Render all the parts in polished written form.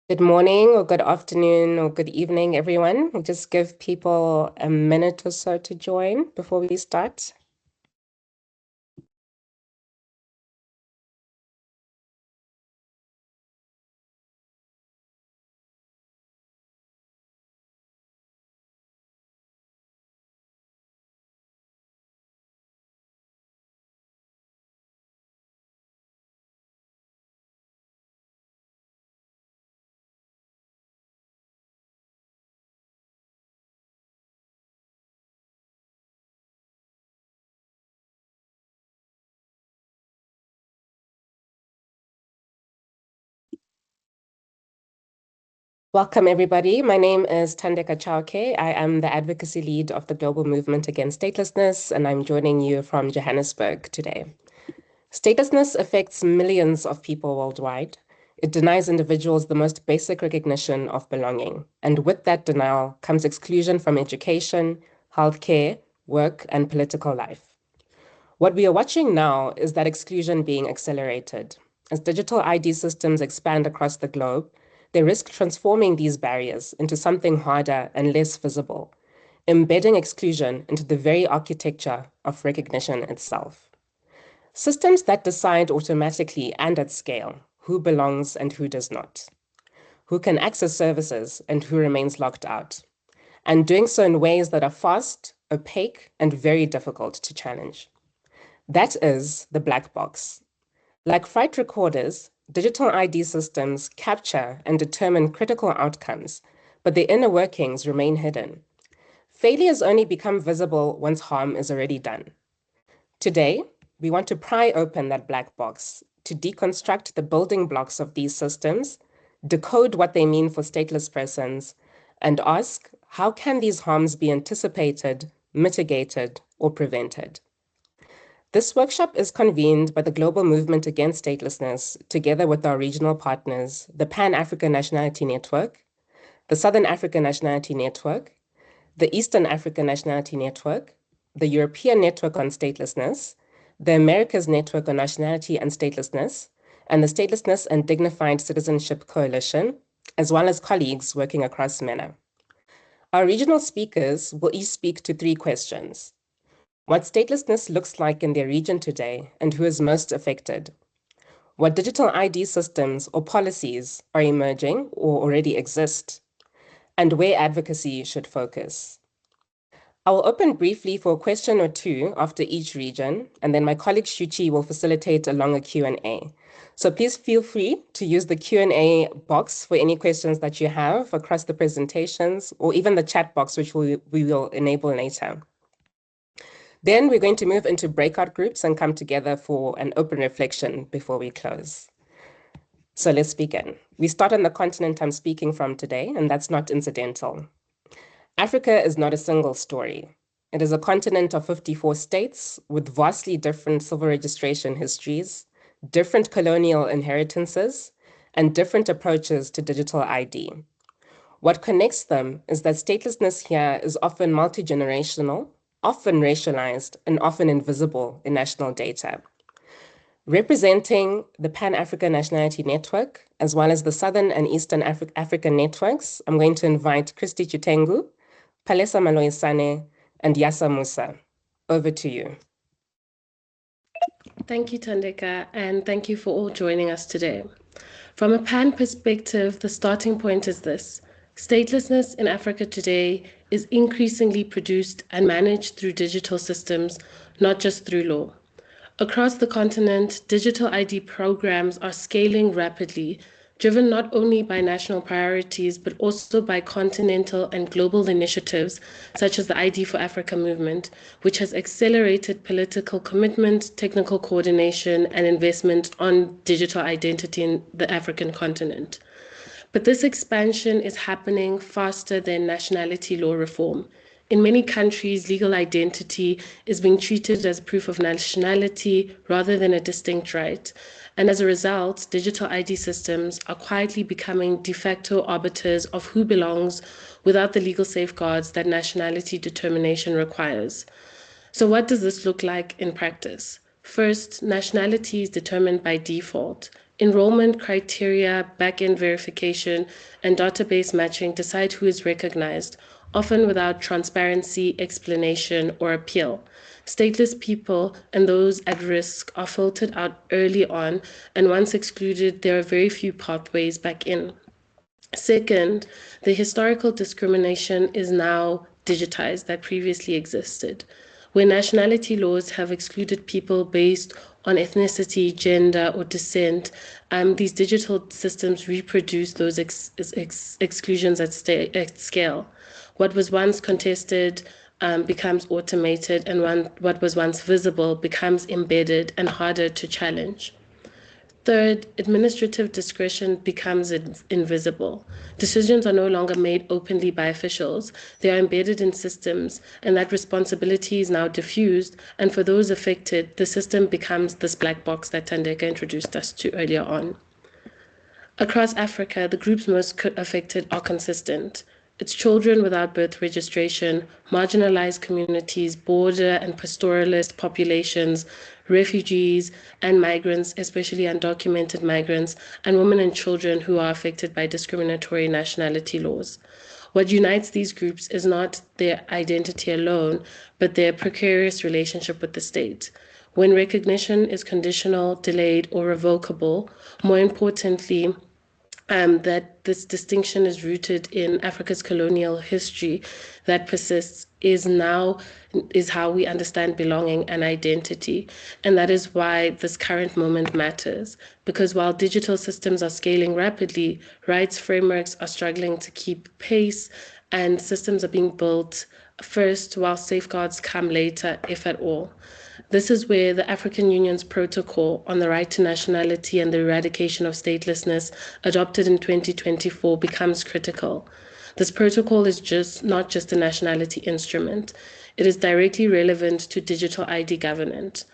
Good morning or good afternoon or good evening, everyone. We'll just give people a minute or so to join before we start. Welcome, everybody. My name is Thandeka Chauke. I am the advocacy lead of the Global Movement Against Statelessness, and I'm joining you from Johannesburg today. Statelessness affects millions of people worldwide. It denies individuals the most basic recognition of belonging. And with that denial comes exclusion from education, healthcare, work, and political life. What we are watching now is that exclusion being accelerated. As digital ID systems expand across the globe, they risk transforming these barriers into something harder and less visible, embedding exclusion into the very architecture of recognition itself. Systems that decide automatically and at scale who belongs and who does not, who can access services and who remains locked out, and doing so in ways that are fast, opaque, and very difficult to challenge. That is the black box. Like flight recorders, digital ID systems capture and determine critical outcomes, but the inner workings remain hidden. Failures only become visible once harm is already done. Today, we want to pry open that black box to deconstruct the building blocks of these systems, decode what they mean for stateless persons, and ask, how can these harms be anticipated, mitigated, or prevented? This workshop is convened by the Global Movement Against Statelessness, together with our regional partners, the Pan-African Nationality Network, the Southern African Nationality Network, the Eastern African Nationality Network, the European Network on Statelessness, the Americas Network on Nationality and Statelessness, and the Statelessness and Dignified Citizenship Coalition, as well as colleagues working across MENA. Our regional speakers will each speak to 3 questions. What statelessness looks like in their region today and who is most affected. What digital ID systems or policies are emerging or already exist, and where advocacy should focus. I will open briefly for a question or 2 after each region, and then my colleague Shuchi will facilitate a longer Q&A. So please feel free to use the Q&A box for any questions that you have across the presentations, or even the chat box, which we will enable later. Then we're going to move into breakout groups and come together for an open reflection before we close. So let's begin. We start on the continent I'm speaking from today, and that's not incidental. Africa is not a single story. It is a continent of 54 states with vastly different civil registration histories, different colonial inheritances, and different approaches to digital ID. What connects them is that statelessness here is often multi-generational, often racialized, and often invisible in national data. Representing the Pan-African Nationality Network, as well as the Southern and Eastern African networks, I'm going to invite Christy Chutengu, Palesa Maloisane, and Yasa Musa. Over to you. Thank you, Thandeka, and thank you for all joining us today. From a PAN perspective, the starting point is this. Statelessness in Africa today is increasingly produced and managed through digital systems, not just through law. Across the continent, digital ID programs are scaling rapidly, driven not only by national priorities, but also by continental and global initiatives, such as the ID for Africa movement, which has accelerated political commitment, technical coordination, and investment on digital identity in the African continent. But this expansion is happening faster than nationality law reform. In many countries, legal identity is being treated as proof of nationality rather than a distinct right. And as a result, digital ID systems are quietly becoming de facto arbiters of who belongs without the legal safeguards that nationality determination requires. So what does this look like in practice? First, nationality is determined by default. Enrollment criteria, back-end verification, and database matching decide who is recognized, often without transparency, explanation, or appeal. Stateless people and those at risk are filtered out early on, and once excluded, there are very few pathways back in. Second, the historical discrimination is now digitized that previously existed. Where nationality laws have excluded people based on ethnicity, gender, or descent, these digital systems reproduce those exclusions at scale. What was once contested becomes automated, and what was once visible becomes embedded and harder to challenge. Third, administrative discretion becomes invisible. Decisions are no longer made openly by officials. They are embedded in systems, and that responsibility is now diffused. And for those affected, the system becomes this black box that Thandeka introduced us to earlier on. Across Africa, the groups most affected are consistent. It's children without birth registration, marginalized communities, border and pastoralist populations, refugees and migrants, especially undocumented migrants, and women and children who are affected by discriminatory nationality laws. What unites these groups is not their identity alone, but their precarious relationship with the state. When recognition is conditional, delayed, or revocable, more importantly, that this distinction is rooted in Africa's colonial history that persists is how we understand belonging and identity. And that is why this current moment matters. Because while digital systems are scaling rapidly, rights frameworks are struggling to keep pace, and systems are being built first while safeguards come later, if at all. This is where the African Union's protocol on the right to nationality and the eradication of statelessness, adopted in 2024, becomes critical. This protocol is not just a nationality instrument. It is directly relevant to digital ID governance.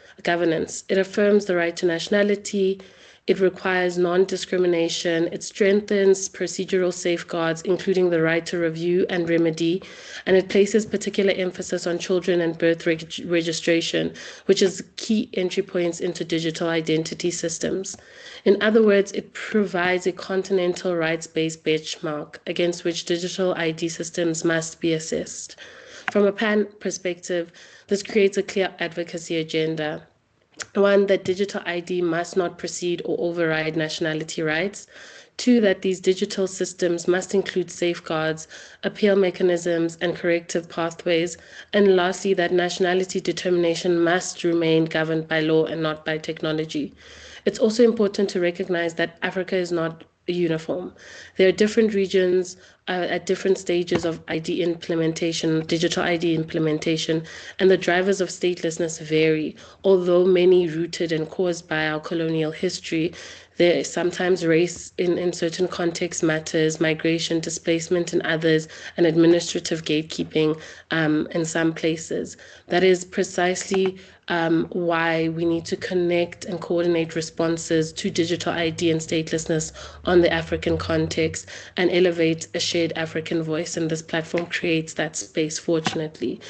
It affirms the right to nationality. It requires non-discrimination. It strengthens procedural safeguards, including the right to review and remedy, and it places particular emphasis on children and birth registration, which is key entry points into digital identity systems. In other words, it provides a continental rights-based benchmark against which digital ID systems must be assessed. From a PAN perspective, this creates a clear advocacy agenda. One, that digital ID must not precede or override nationality rights. Two, that these digital systems must include safeguards, appeal mechanisms, and corrective pathways. And lastly, that nationality determination must remain governed by law and not by technology. It's also important to recognize that Africa is not uniform. There are different regions at different stages of ID implementation, digital ID implementation, and the drivers of statelessness vary. Although many rooted and caused by our colonial history, there is sometimes race in certain contexts matters, migration, displacement in others, and administrative gatekeeping in some places. That is precisely why we need to connect and coordinate responses to digital ID and statelessness on the African context and elevate a shared African voice. And this platform creates that space, fortunately.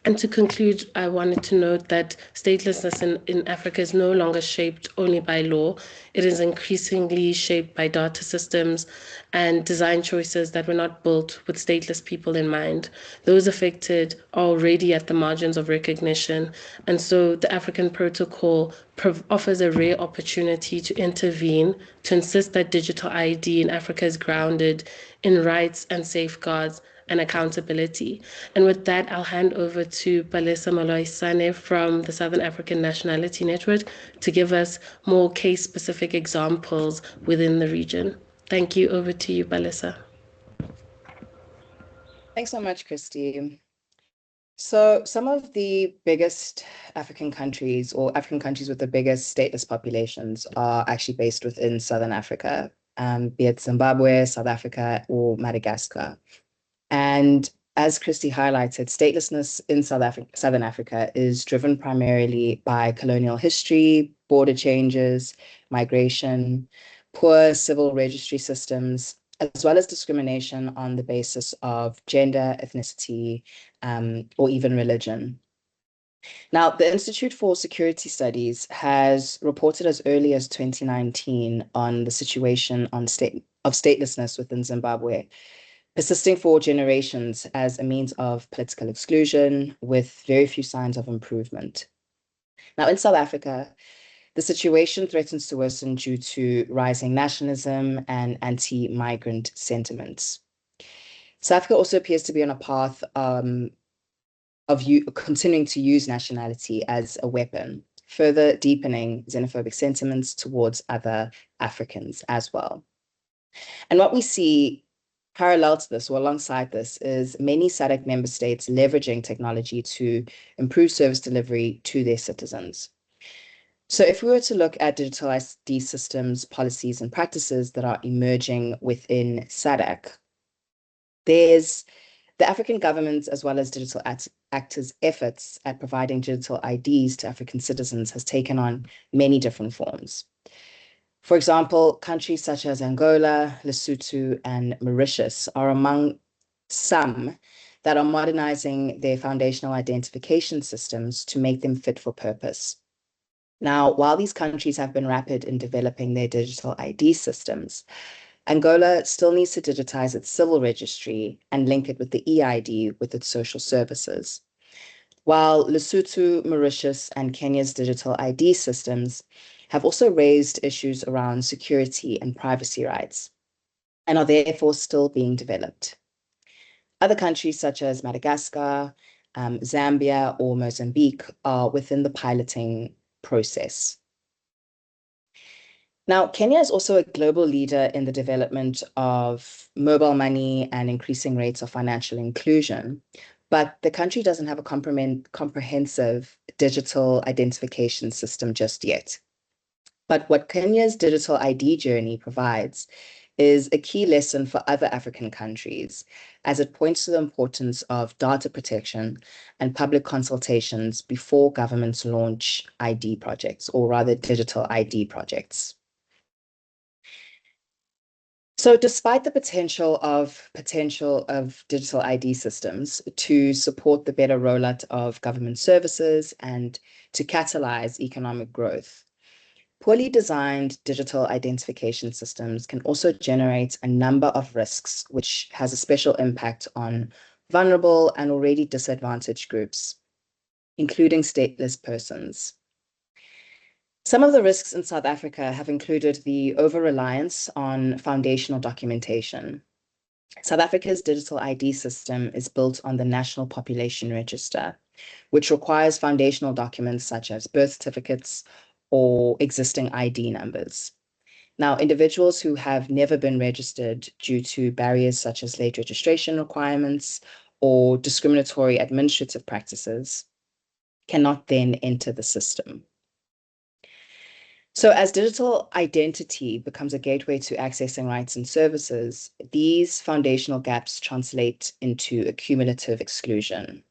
And to conclude, I wanted to note that statelessness in Africa is no longer shaped only by law. It is increasingly shaped by data systems and design choices that were not built with stateless people in mind. Those affected are already at the margins of recognition. And so the African Protocol offers a rare opportunity to intervene, to insist that digital ID in Africa is grounded in rights and safeguards and accountability. And with that, I'll hand over to Palesa Maloisane from the Southern African Nationality Network to give us more case-specific examples within the region. Thank you. Over to you, Palesa. Thanks so much, Christy. So some of the biggest African countries, or African countries with the biggest stateless populations, are actually based within Southern Africa, be it Zimbabwe, South Africa, or Madagascar. And as Christy highlighted, statelessness in Southern Africa is driven primarily by colonial history, border changes, migration, poor civil registry systems, as well as discrimination on the basis of gender, ethnicity, or even religion. Now, the Institute for Security Studies has reported as early as 2019 on the situation of statelessness within Zimbabwe, persisting for generations as a means of political exclusion with very few signs of improvement. Now, in South Africa, the situation threatens to worsen due to rising nationalism and anti-migrant sentiments. South Africa also appears to be on a path of continuing to use nationality as a weapon, further deepening xenophobic sentiments towards other Africans as well. And what we see parallel to this or alongside this is many SADC member states leveraging technology to improve service delivery to their citizens. So if we were to look at digital ID systems, policies, and practices that are emerging within SADC, there's the African governments as well as digital actors' efforts at providing digital IDs to African citizens has taken on many different forms. For example, countries such as Angola, Lesotho, and Mauritius are among some that are modernizing their foundational identification systems to make them fit for purpose. Now, while these countries have been rapid in developing their digital ID systems, Angola still needs to digitize its civil registry and link it with the eID with its social services. While Lesotho, Mauritius, and Kenya's digital ID systems have also raised issues around security and privacy rights and are therefore still being developed. Other countries such as Madagascar, Zambia, or Mozambique are within the piloting process. Now, Kenya is also a global leader in the development of mobile money and increasing rates of financial inclusion, but the country doesn't have a comprehensive digital identification system just yet. But what Kenya's digital ID journey provides is a key lesson for other African countries, as it points to the importance of data protection and public consultations before governments launch ID projects, or rather digital ID projects. So despite the potential of digital ID systems to support the better rollout of government services and to catalyze economic growth, poorly designed digital identification systems can also generate a number of risks, which has a special impact on vulnerable and already disadvantaged groups, including stateless persons. Some of the risks in South Africa have included the over-reliance on foundational documentation. South Africa's digital ID system is built on the National Population Register, which requires foundational documents such as birth certificates or existing ID numbers. Now, individuals who have never been registered due to barriers such as late registration requirements or discriminatory administrative practices cannot then enter the system. So as digital identity becomes a gateway to accessing rights and services, these foundational gaps translate into a cumulative exclusion.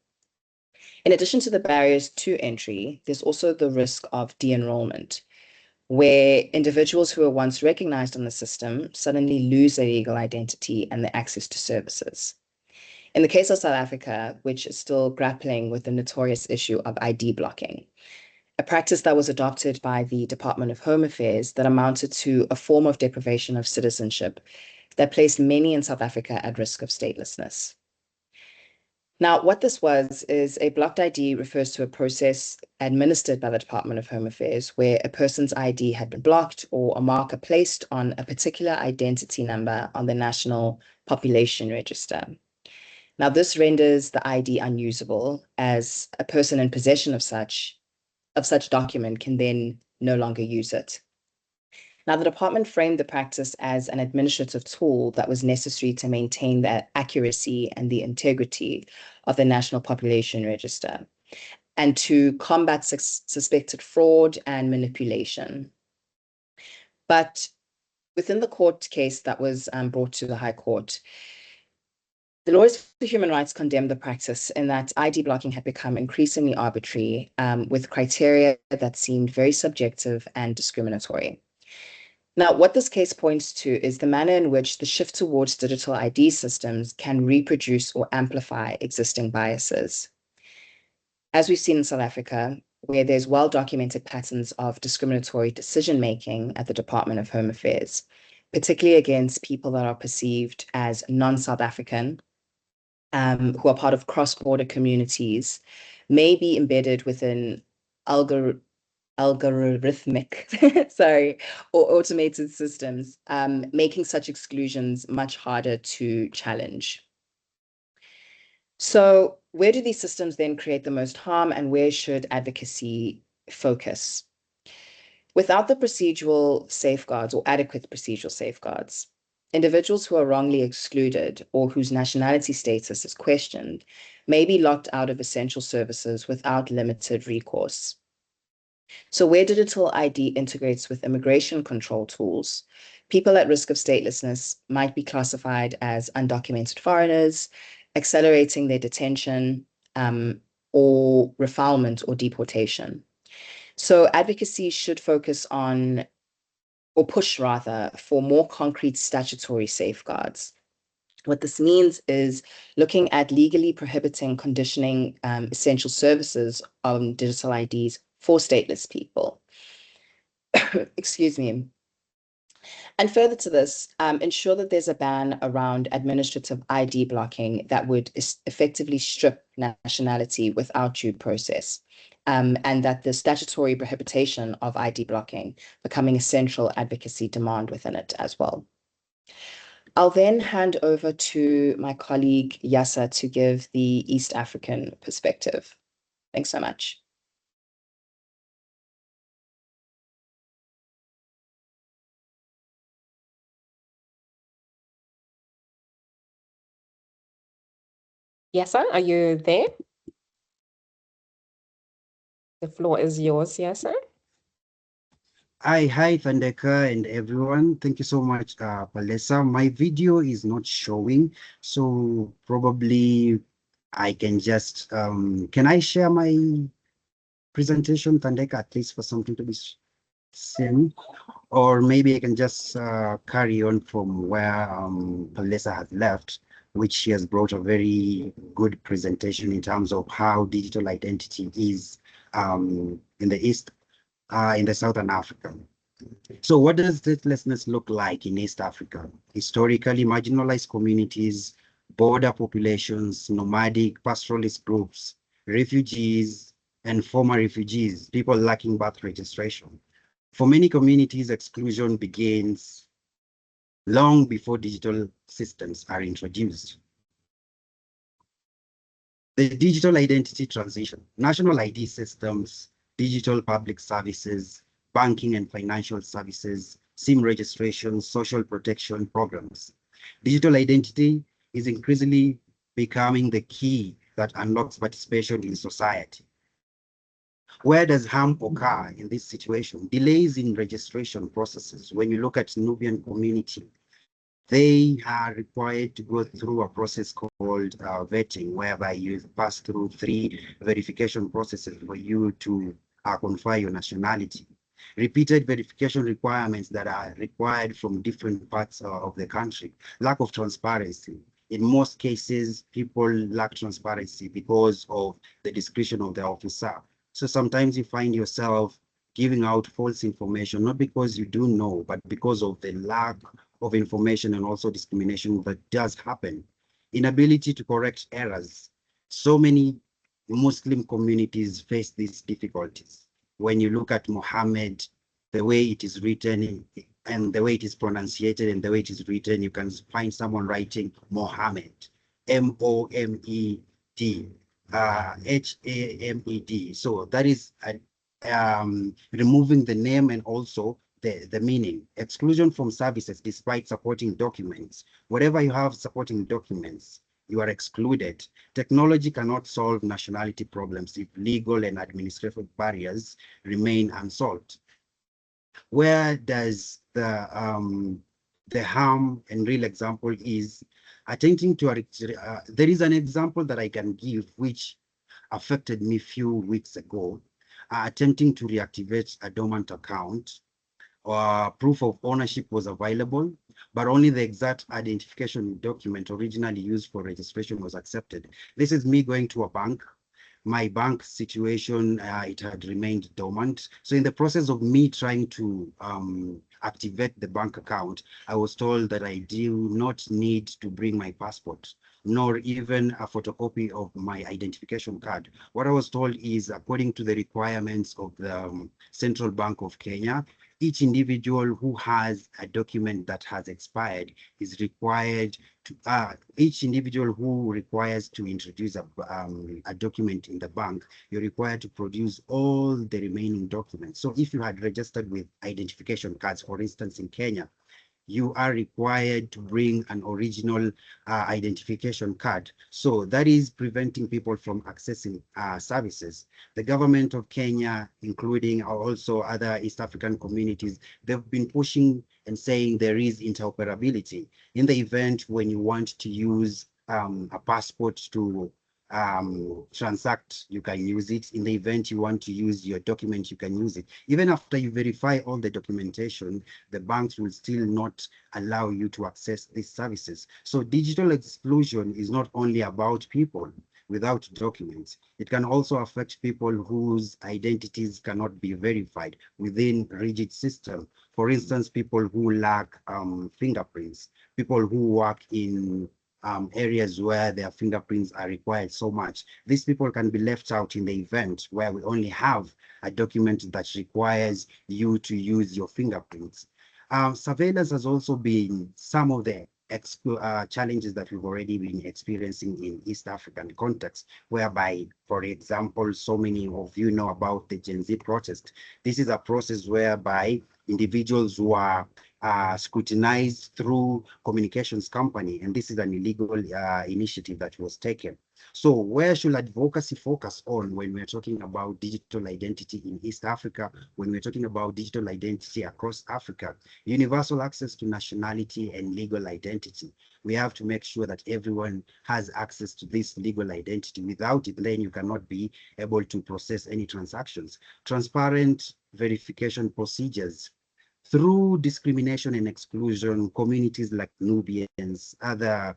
In addition to the barriers to entry, there's also the risk of de-enrollment, where individuals who were once recognized on the system suddenly lose their legal identity and their access to services. In the case of South Africa, which is still grappling with the notorious issue of ID blocking, a practice that was adopted by the Department of Home Affairs that amounted to a form of deprivation of citizenship that placed many in South Africa at risk of statelessness. Now, what this was is a blocked ID refers to a process administered by the Department of Home Affairs where a person's ID had been blocked or a marker placed on a particular identity number on the National Population Register. Now, this renders the ID unusable as a person in possession of such document can then no longer use it. Now, the department framed the practice as an administrative tool that was necessary to maintain the accuracy and the integrity of the National Population Register and to combat suspected fraud and manipulation. But within the court case that was brought to the High Court, the Lawyers for Human Rights condemned the practice in that ID blocking had become increasingly arbitrary with criteria that seemed very subjective and discriminatory. Now, what this case points to is the manner in which the shift towards digital ID systems can reproduce or amplify existing biases. As we've seen in South Africa, where there's well-documented patterns of discriminatory decision-making at the Department of Home Affairs, particularly against people that are perceived as non-South African, who are part of cross-border communities, may be embedded within algorithmic, sorry, or automated systems, making such exclusions much harder to challenge. So where do these systems then create the most harm, and where should advocacy focus? Without the procedural safeguards or adequate procedural safeguards, individuals who are wrongly excluded or whose nationality status is questioned may be locked out of essential services without limited recourse. So where digital ID integrates with immigration control tools, people at risk of statelessness might be classified as undocumented foreigners, accelerating their detention or refoulement or deportation. So advocacy should focus on, or push rather, for more concrete statutory safeguards. What this means is looking at legally prohibiting conditioning essential services on digital IDs for stateless people. Excuse me. And further to this, ensure that there's a ban around administrative ID blocking that would effectively strip nationality without due process, and that the statutory prohibition of ID blocking becoming a central advocacy demand within it as well. I'll then hand over to my colleague Yasa to give the East African perspective. Thanks so much. Yasa, are you there? The floor is yours, Yasa. Hi, Thandeka and everyone. Thank you so much, Palesa. My video is not showing, so probably I can just, can I share my presentation, Thandeka, at least for something to be seen? Or maybe I can just carry on from where Palesa has left, which she has brought a very good presentation in terms of how digital identity is in the East, in the Southern Africa. So what does statelessness look like in East Africa? Historically marginalized communities, border populations, nomadic pastoralist groups, refugees, and former refugees, people lacking birth registration. For many communities, exclusion begins long before digital systems are introduced. The digital identity transition, national ID systems, digital public services, banking and financial services, SIM registration, social protection programs. Digital identity is increasingly becoming the key that unlocks participation in society. Where does harm occur in this situation? Delays in registration processes. When you look at Nubian community, they are required to go through a process called vetting, whereby you pass through 3 verification processes for you to confer your nationality. Repeated verification requirements that are required from different parts of the country. Lack of transparency. In most cases, people lack transparency because of the discretion of the officer. So sometimes you find yourself giving out false information, not because you do know, but because of the lack of information and also discrimination that does happen. Inability to correct errors. So many Muslim communities face these difficulties. When you look at Muhammad, the way it is written and the way it is pronunciated and the way it is written, you can find someone writing Mohammed, M-O-M-E-D, H-A-M-E-D. So that is removing the name and also the meaning. Exclusion from services despite supporting documents. Whatever you have supporting documents, you are excluded. Technology cannot solve nationality problems if legal and administrative barriers remain unsolved. Where does the harm and real example is attempting to, there is an example that I can give which affected me a few weeks ago, attempting to reactivate a dormant account. Proof of ownership was available, but only the exact identification document originally used for registration was accepted. This is me going to a bank, My bank situation, it had remained dormant. So in the process of me trying to activate the bank account, I was told that I do not need to bring my passport, nor even a photocopy of my identification card. What I was told is, according to the requirements of the Central Bank of Kenya, each individual who has a document that has expired is required to, each individual who requires to introduce a document in the bank, you're required to produce all the remaining documents. So if you had registered with identification cards, for instance, in Kenya, you are required to bring an original identification card. So that is preventing people from accessing services. The government of Kenya, including also other East African communities, they've been pushing and saying there is interoperability. In the event when you want to use a passport to transact, you can use it. In the event you want to use your document, you can use it. Even after you verify all the documentation, the banks will still not allow you to access these services. So digital exclusion is not only about people without documents. It can also affect people whose identities cannot be verified within rigid system. For instance, people who lack fingerprints, people who work in areas where their fingerprints are required so much. These people can be left out in the event where we only have a document that requires you to use your fingerprints. Surveillance has also been some of the challenges that we've already been experiencing in East African context, whereby, for example, so many of you know about the Gen Z protest. This is a process whereby individuals who are scrutinized through communications company, and this is an illegal initiative that was taken. So where should advocacy focus on when we're talking about digital identity in East Africa, when we're talking about digital identity across Africa? Universal access to nationality and legal identity. We have to make sure that everyone has access to this legal identity. Without it, then you cannot be able to process any transactions. Transparent verification procedures. Through discrimination and exclusion, communities like Nubians, other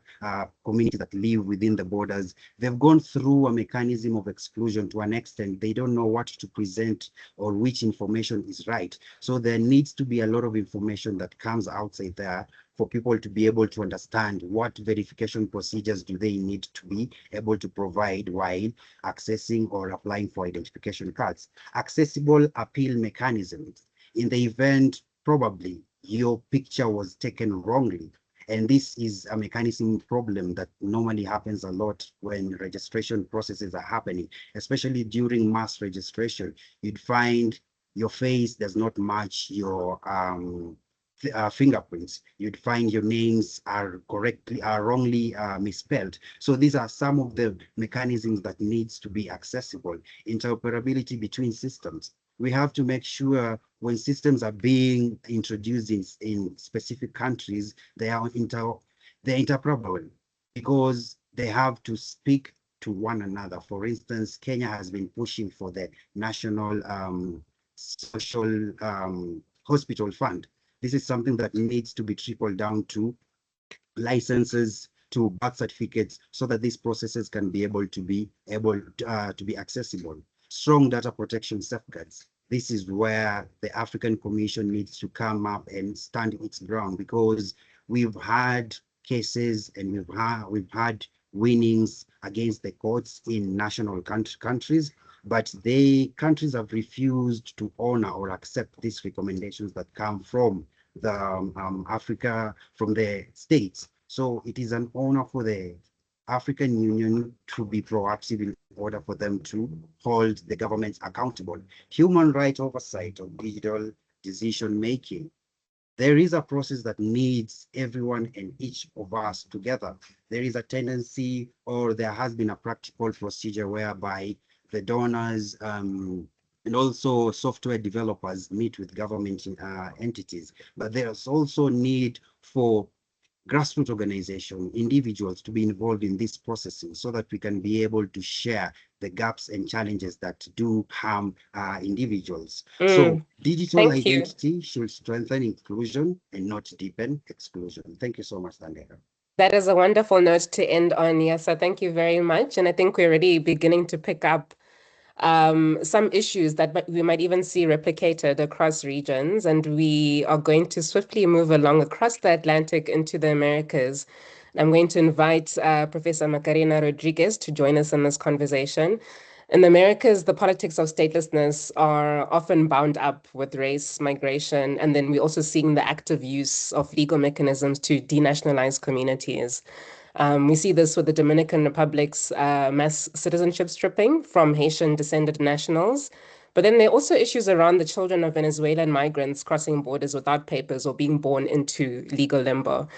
communities that live within the borders, they've gone through a mechanism of exclusion to an extent. They don't know what to present or which information is right. So there needs to be a lot of information that comes outside there for people to be able to understand what verification procedures do they need to be able to provide while accessing or applying for identification cards. Accessible appeal mechanisms. In the event probably your picture was taken wrongly. And this is a mechanism problem that normally happens a lot when registration processes are happening, especially during mass registration. You'd find your face does not match your fingerprints. You'd find your names are wrongly misspelled. So these are some of the mechanisms that needs to be accessible. Interoperability between systems. We have to make sure when systems are being introduced in specific countries, they are interoperable because they have to speak to one another. For instance, Kenya has been pushing for the national social hospital fund. This is something that needs to be trickled down to licenses, to birth certificates, so that these processes can be able to be accessible. Strong data protection safeguards. This is where the African Commission needs to come up and stand its ground, because we've had cases and we've had winnings against the courts in national countries, but the countries have refused to honor or accept these recommendations that come from the from the states. So it is an honor for the African Union to be proactive in order for them to hold the governments accountable. Human rights oversight of digital decision making. There is a process that needs everyone and each of us together. There is a tendency, or there has been a practical procedure whereby the donors and also software developers meet with government entities, but there's also need for grassroots organization, individuals to be involved in this processing so that we can be able to share the gaps and challenges that do harm individuals. So digital Thank you. identity should strengthen inclusion and not deepen exclusion. Thank you so much, Thandeka. That is a wonderful note to end on. Yes, so thank you very much. And I think we're already beginning to pick up some issues that we might even see replicated across regions. And we are going to swiftly move along across the Atlantic into the Americas. I'm going to invite Professor Macarena Rodriguez to join us in this conversation. In the Americas, the politics of statelessness are often bound up with race, migration, and then we're also seeing the active use of legal mechanisms to denationalize communities. We see this with the Dominican Republic's mass citizenship stripping from Haitian-descended nationals. But then there are also issues around the children of Venezuelan migrants crossing borders without papers or being born into legal limbo.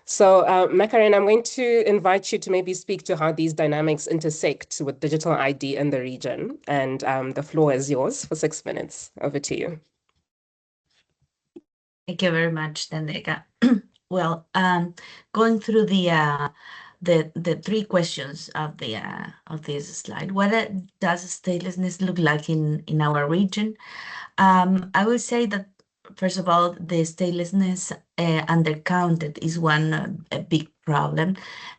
So, Macarena, I'm going to invite you to maybe speak to how these dynamics intersect with digital ID in the region. And the floor is yours for 6 minutes. Over to you. Thank you very much, Tandeka. Well, going through the three questions of this slide, what does statelessness look like in our region? I will say that first of all, the statelessness undercounted is one a big problem.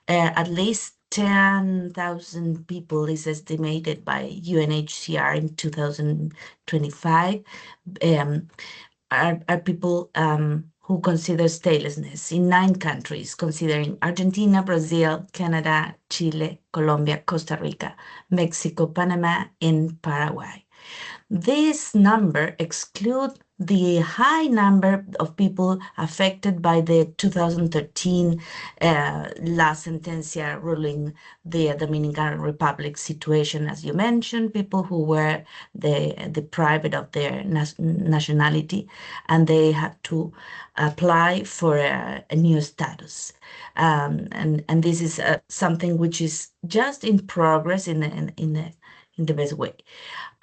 At least 10,000 people is estimated by UNHCR in 2025. Are people who consider statelessness in 9 countries, considering Argentina, Brazil, Canada, Chile, Colombia, Costa Rica, Mexico, Panama, and Paraguay. This number excludes the high number of people affected by the 2013 La Sentencia ruling, the Dominican Republic situation, as you mentioned, people who were deprived of their nationality, and they had to apply for a new status. And this is something which is just in progress in the best way.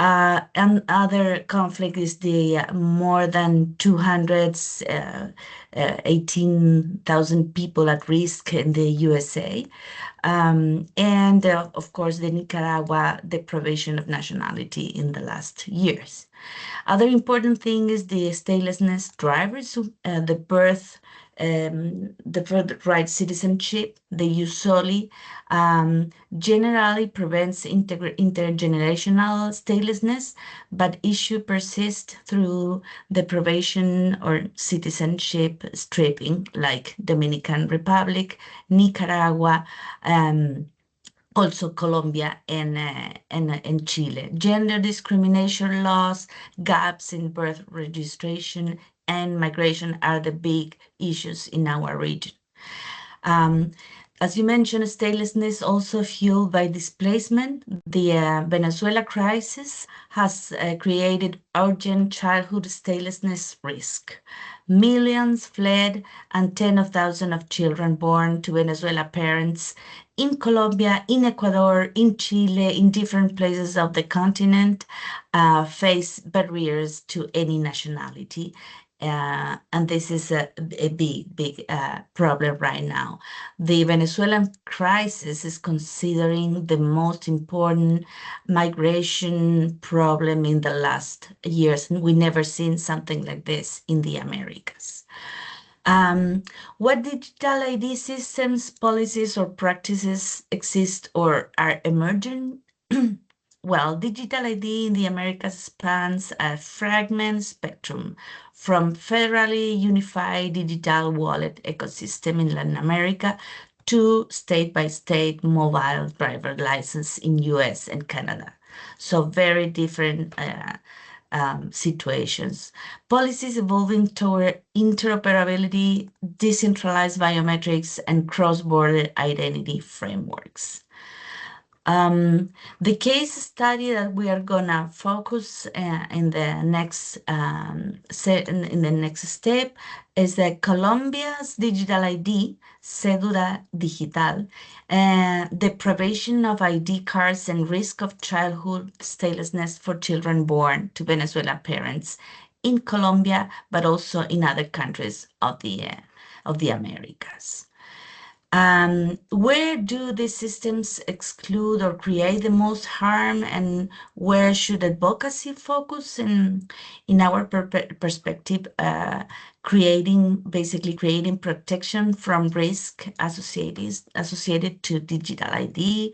And other conflict is the more than 218,000 people at risk in the USA. And of course, the Nicaragua deprivation of nationality in the last years. Other important thing is the statelessness drivers, the birthright citizenship, the usually generally prevents intergenerational statelessness, but issue persists through deprivation or citizenship stripping, like Dominican Republic, Nicaragua, also Colombia and Chile. Gender discrimination laws, gaps in birth registration, and migration are the big issues in our region. As you mentioned, statelessness also fueled by displacement. The Venezuela crisis has created urgent childhood statelessness risk. Millions fled, and tens of thousands of children born to Venezuela parents in Colombia, in Ecuador, in Chile, in different places of the continent, face barriers to any nationality. And this is a big problem right now. The Venezuelan crisis is considering the most important migration problem in the last years. We never seen something like this in the Americas. What digital ID systems, policies, or practices exist or are emerging? Well, digital ID in the Americas spans a fragment spectrum from federally unified digital wallet ecosystem in Latin America to state-by-state mobile driver license in US and Canada. So very different situations. Policies evolving toward interoperability, decentralized biometrics, and cross-border identity frameworks. The case study that we are gonna focus in the next step is that Colombia's digital ID, Cédula Digital, deprivation of ID cards and risk of childhood statelessness for children born to Venezuelan parents in Colombia, but also in other countries of the Americas. Where do these systems exclude or create the most harm, and where should advocacy focus in our perspective, creating protection from risk associated to digital ID,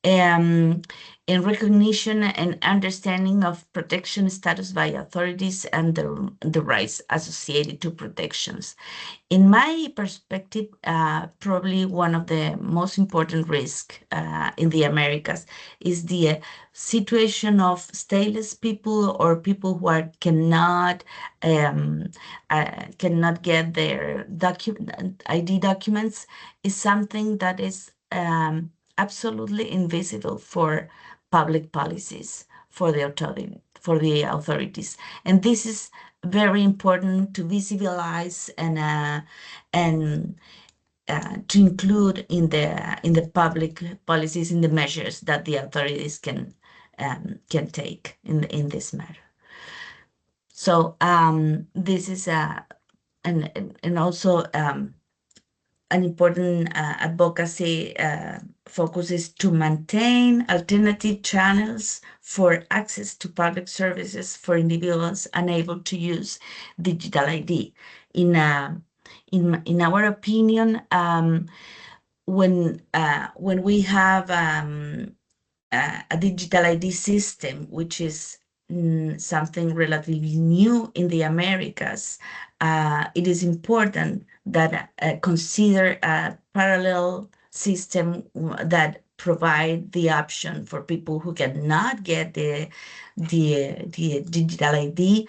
in recognition and understanding of protection status by authorities and the rights associated to protections. In my perspective, probably one of the most important risks in the Americas is the situation of stateless people or people who cannot get their ID documents is something that is absolutely invisible for public policies, for the authorities. And this is very important to visualize and to include in the public policies, in the measures that the authorities can take in this matter. So this is and also an important advocacy focus is to maintain alternative channels for access to public services for individuals unable to use digital ID. In our opinion, when we have a digital ID system, which is something relatively new in the Americas, it is important that consider a parallel system that provide the option for people who cannot get the digital ID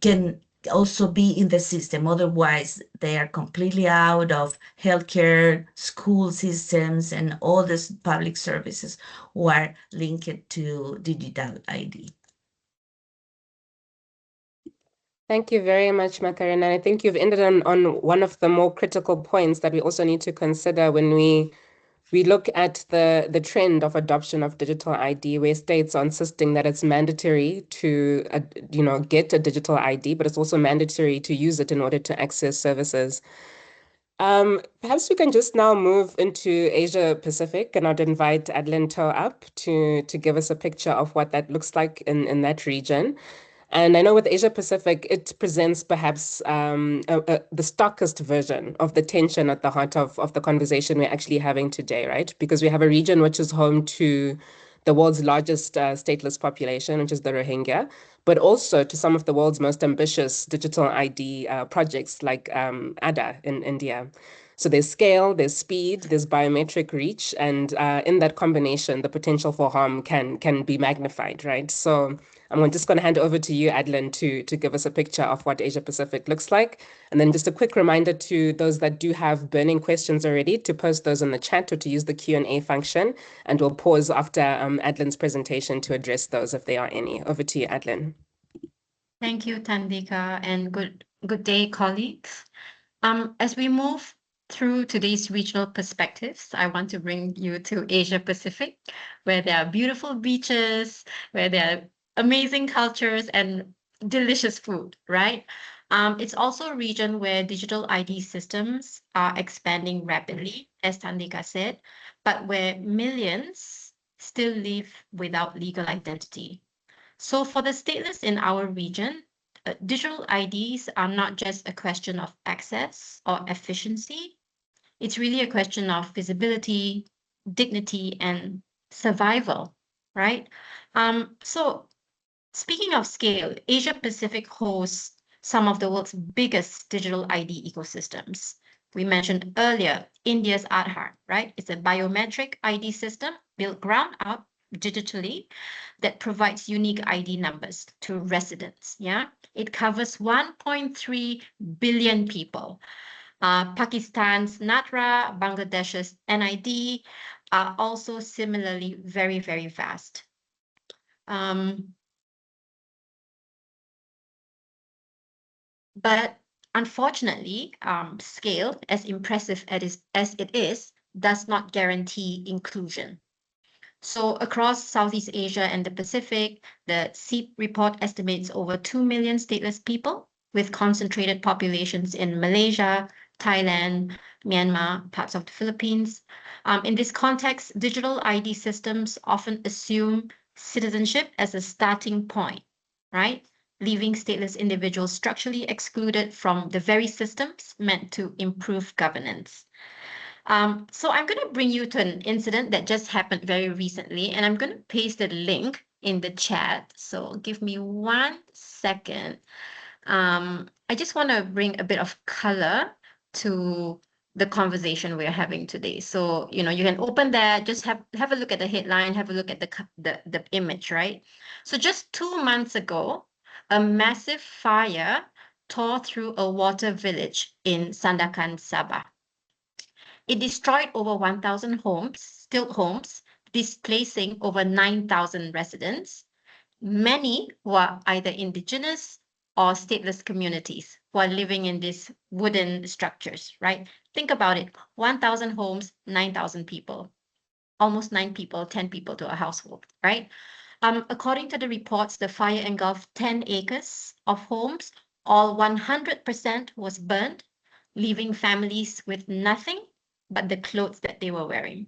can also be in the system. Otherwise, they are completely out of healthcare, school systems, and all these public services who are linked to digital ID. Thank you very much, Macarena. I think you've ended on one of the more critical points that we also need to consider when we look at the trend of adoption of digital ID, where states are insisting that it's mandatory to get a digital ID, but it's also mandatory to use it in order to access services. Perhaps we can just now move into Asia Pacific, and I'd invite Adeline Toe up to give us a picture of what that looks like in that region. And I know with Asia Pacific, it presents perhaps the starkest version of the tension at the heart of the conversation we're actually having today, right? Because we have a region which is home to the world's largest stateless population, which is the Rohingya, but also to some of the world's most ambitious digital ID projects like ADA in India. So there's scale, there's speed, there's biometric reach, and in that combination, the potential for harm can be magnified, right? So I'm just going to hand over to you, Adeline, to give us a picture of what Asia Pacific looks like. And then just a quick reminder to those that do have burning questions already to post those in the chat or to use the Q&A function. And we'll pause after Adeline's presentation to address those if there are any. Over to you, Adeline. Thank you, Thandika, and good day, colleagues. As we move through today's regional perspectives, I want to bring you to Asia Pacific, where there are beautiful beaches, where there are amazing cultures and delicious food, right? It's also a region where digital ID systems are expanding rapidly, as Thandika said, but where millions still live without legal identity. So for the stateless in our region, digital IDs are not just a question of access or efficiency. It's really a question of visibility, dignity, and survival, right? So speaking of scale, Asia Pacific hosts some of the world's biggest digital ID ecosystems. We mentioned earlier India's Aadhaar, right? It's a biometric ID system built ground up digitally that provides unique ID numbers to residents. Yeah, it covers 1.3 billion people. Pakistan's NATRA, Bangladesh's NID are also similarly very, very vast. But unfortunately, scale, as impressive as it is, does not guarantee inclusion. So across Southeast Asia and the Pacific, the SEEP report estimates over 2 million stateless people with concentrated populations in Malaysia, Thailand, Myanmar, parts of the Philippines. In this context, digital ID systems often assume citizenship as a starting point, right? Leaving stateless individuals structurally excluded from the very systems meant to improve governance. So I'm going to bring you to an incident that just happened very recently, and I'm going to paste the link in the chat. So give me 1 second. I just want to bring a bit of color to the conversation we're having today. So, you can open that, just have a look at the headline, have a look at the image, right? So just 2 months ago, a massive fire tore through a water village in Sandakan, Sabah. It destroyed over 1,000 homes, stilt homes, displacing over 9,000 residents, many who are either indigenous or stateless communities who are living in these wooden structures, right? Think about it, 1,000 homes, 9,000 people, almost 9 people, 10 people to a household, right? According to the reports, the fire engulfed 10 acres of homes. All 100% was burned, leaving families with nothing but the clothes that they were wearing.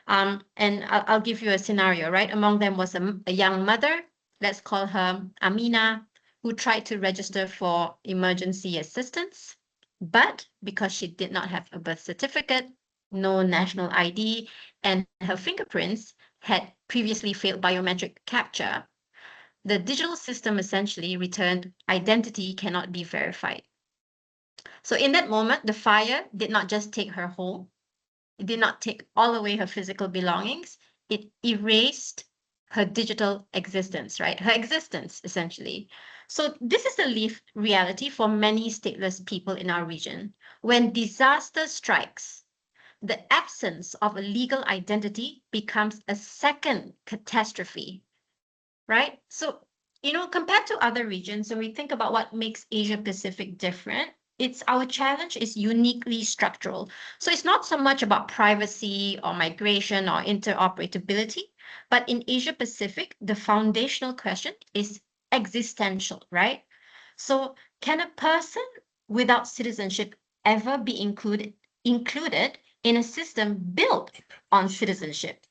And I'll give you a scenario, right? Among them was a young mother, let's call her Amina, who tried to register for emergency assistance, but because she did not have a birth certificate, no national ID, and her fingerprints had previously failed biometric capture, the digital system essentially returned identity cannot be verified. So in that moment, the fire did not just take her home. It did not take all away her physical belongings. It erased her digital existence, right? Her existence, essentially. So this is the reality for many stateless people in our region. When disaster strikes, the absence of a legal identity becomes a second catastrophe, right? So, compared to other regions, when we think about what makes Asia Pacific different, it's our challenge is uniquely structural. So it's not so much about privacy or migration or interoperability, but in Asia Pacific, the foundational question is existential, right? So can a person without citizenship ever be included in a system built on citizenship?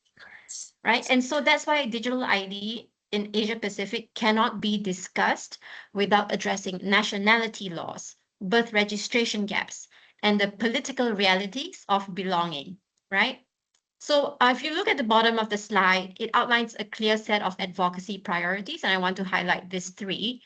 Right? And so that's why digital ID in Asia Pacific cannot be discussed without addressing nationality laws, birth registration gaps, and the political realities of belonging, right? So if you look at the bottom of the slide, it outlines a clear set of advocacy priorities, and I want to highlight these 3.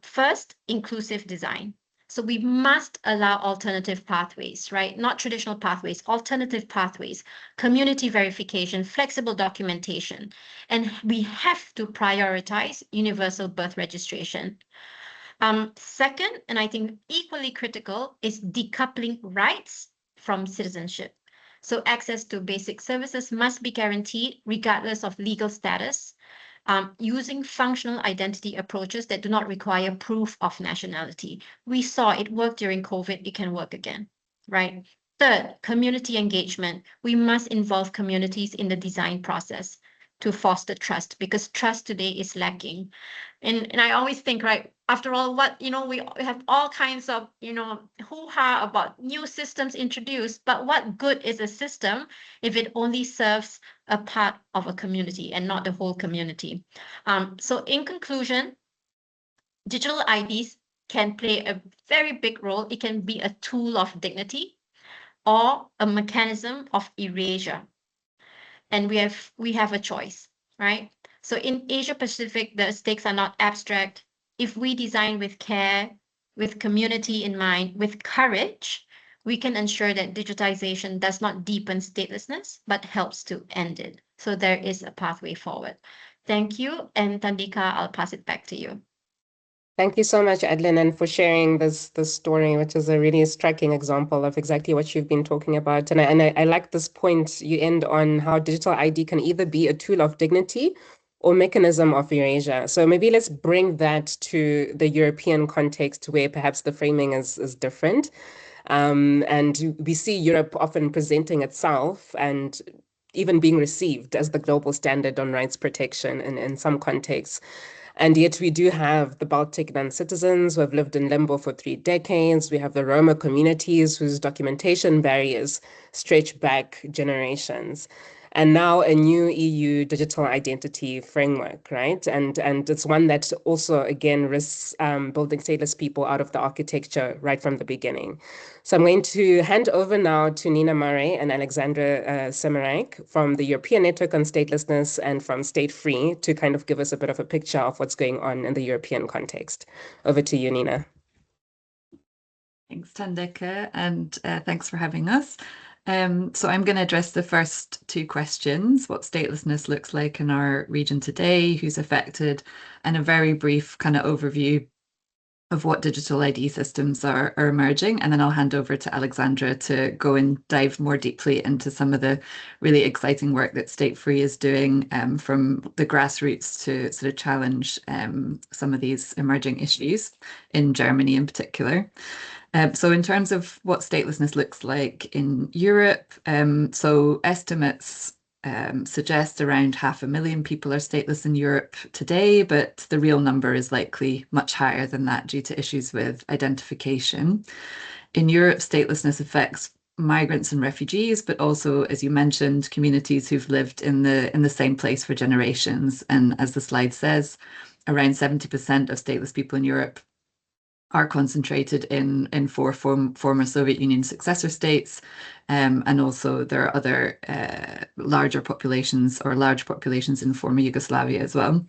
First, inclusive design. So we must allow alternative pathways, right? Not traditional pathways, alternative pathways, community verification, flexible documentation. And we have to prioritize universal birth registration. Second, and I think equally critical, is decoupling rights from citizenship. So access to basic services must be guaranteed regardless of legal status, using functional identity approaches that do not require proof of nationality. We saw it worked during COVID, it can work again, right? Third, community engagement. We must involve communities in the design process to foster trust, because trust today is lacking. And I always think, right, after all, we have all kinds of, hoo-ha about new systems introduced, but what good is a system if it only serves a part of a community and not the whole community? So in conclusion, digital IDs can play a very big role. It can be a tool of dignity or a mechanism of erasure. And we have a choice, right? So in Asia Pacific, the stakes are not abstract. If we design with care, with community in mind, with courage, we can ensure that digitization does not deepen statelessness, but helps to end it. So there is a pathway forward. Thank you. And Tandika, I'll pass it back to you. Thank you so much, Adlin, and for sharing this story, which is a really striking example of exactly what you've been talking about. And I like this point you end on, how digital ID can either be a tool of dignity or mechanism of erasure. So maybe let's bring that to the European context, where perhaps the framing is different. And we see Europe often presenting itself and even being received as the global standard on rights protection in some contexts. And yet we do have the Baltic non-citizens who have lived in limbo for 3 decades. We have the Roma communities whose documentation barriers stretch back generations. and now a new EU digital identity framework, right? And it's one that also, again, risks building stateless people out of the architecture right from the beginning. So I'm going to hand over now to Nina Murray and Alexandra Semarank from the European Network on Statelessness and from State Free to kind of give us a bit of a picture of what's going on in the European context. Over to you, Nina. Thanks, Thandeka, and thanks for having us. So I'm going to address the first two questions, what statelessness looks like in our region today, who's affected, and a very brief kind of overview of what digital ID systems are emerging. And then I'll hand over to Alexandra to go and dive more deeply into some of the really exciting work that State Free is doing from the grassroots to sort of challenge some of these emerging issues in Germany in particular. So in terms of what statelessness looks like in Europe, so estimates suggest around 500,000 people are stateless in Europe today, but the real number is likely much higher than that due to issues with identification. In Europe, statelessness affects migrants and refugees, but also, as you mentioned, communities who've lived in the same place for generations. And as the slide says, around 70% of stateless people in Europe are concentrated in four former Soviet Union successor states. And also there are other larger populations or large populations in former Yugoslavia as well.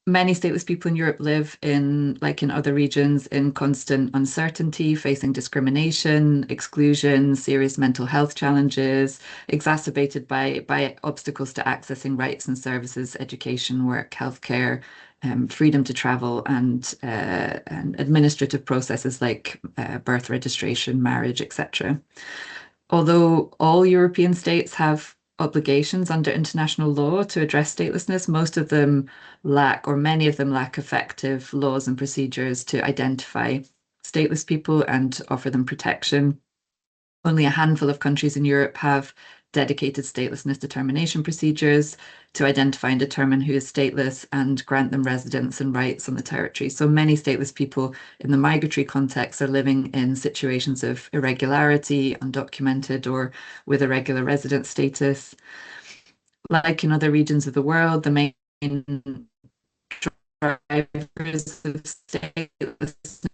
Many stateless people in Europe live in, like in other regions, in constant uncertainty, facing discrimination, exclusion, serious mental health challenges, exacerbated by obstacles to accessing rights and services, education, work, healthcare, freedom to travel, and administrative processes like birth registration, marriage, etc. Although all European states have obligations under international law to address statelessness, most of them lack, or many of them lack, effective laws and procedures to identify stateless people and offer them protection. Only a handful of countries in Europe have dedicated statelessness determination procedures to identify and determine who is stateless and grant them residence and rights on the territory. So many stateless people in the migratory context are living in situations of irregularity, undocumented, or with irregular resident status. Like in other regions of the world, the main drivers of statelessness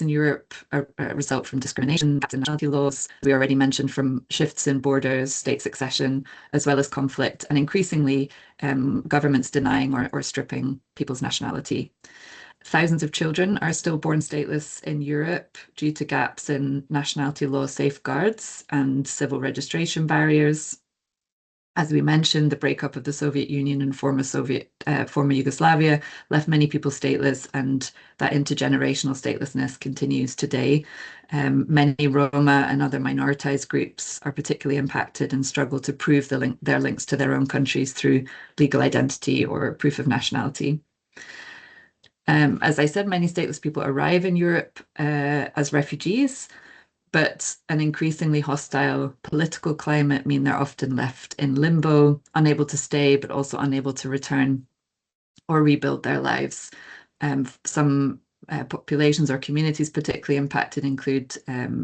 in Europe result from discrimination, nationality laws. We already mentioned from shifts in borders, state succession, as well as conflict, and increasingly governments denying or stripping people's nationality. Thousands of children are still born stateless in Europe due to gaps in nationality law safeguards and civil registration barriers. As we mentioned, the breakup of the Soviet Union and former Yugoslavia left many people stateless, and that intergenerational statelessness continues today. Many Roma and other minoritized groups are particularly impacted and struggle to prove their links to their own countries through legal identity or proof of nationality. As I said, many stateless people arrive in Europe as refugees, but an increasingly hostile political climate mean they're often left in limbo, unable to stay, but also unable to return or rebuild their lives. Some populations or communities particularly impacted include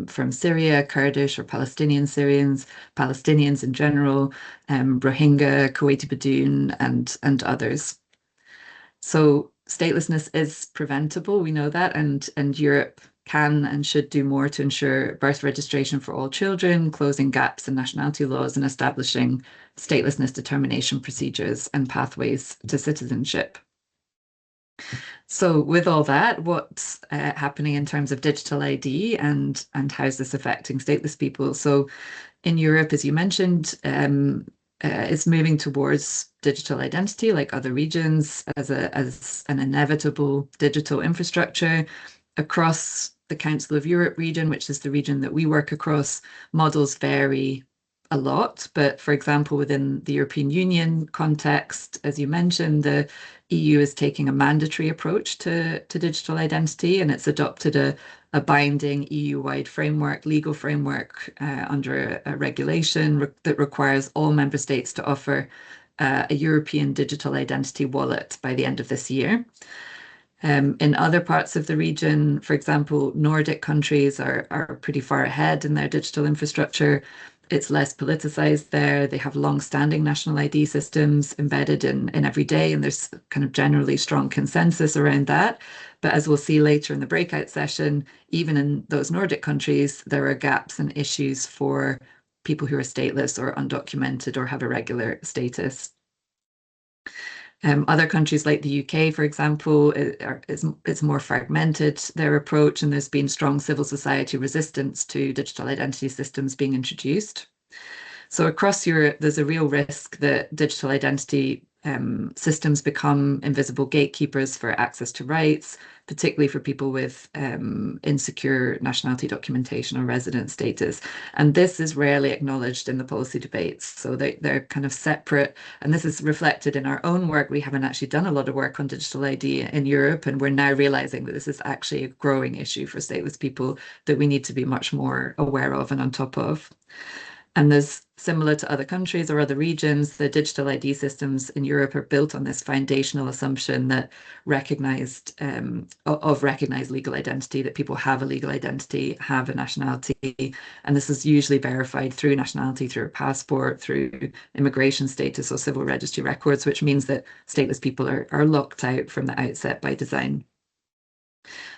from Syria, Kurdish or Palestinian Syrians, Palestinians in general, Rohingya, Kuwaiti Badoon, and others. So statelessness is preventable, we know that, and Europe can and should do more to ensure birth registration for all children, closing gaps in nationality laws, and establishing statelessness determination procedures and pathways to citizenship. So with all that, what's happening in terms of digital ID and how's this affecting stateless people? So in Europe, as you mentioned, it's moving towards digital identity like other regions as an inevitable digital infrastructure. Across the Council of Europe region, which is the region that we work across, models vary a lot. But for example, within the European Union context, as you mentioned, the EU is taking a mandatory approach to digital identity, and it's adopted a binding EU-wide framework, legal framework under a regulation that requires all member states to offer a European digital identity wallet by the end of this year. In other parts of the region, for example, Nordic countries are pretty far ahead in their digital infrastructure. It's less politicized there. They have long-standing national ID systems embedded in every day, and there's kind of generally strong consensus around that. But as we'll see later in the breakout session, even in those Nordic countries, there are gaps and issues for people who are stateless or undocumented or have irregular status. Other countries like the UK, for example, is more fragmented, their approach, and there's been strong civil society resistance to digital identity systems being introduced. So across Europe, there's a real risk that digital identity systems become invisible gatekeepers for access to rights, particularly for people with insecure nationality documentation or resident status. And this is rarely acknowledged in the policy debates. So they're kind of separate. And this is reflected in our own work. We haven't actually done a lot of work on digital ID in Europe, and we're now realizing that this is actually a growing issue for stateless people that we need to be much more aware of and on top of. And there's, similar to other countries or other regions, the digital ID systems in Europe are built on this foundational assumption that recognized legal identity, that people have a legal identity, have a nationality. And this is usually verified through nationality, through a passport, through immigration status or civil registry records, which means that stateless people are locked out from the outset by design.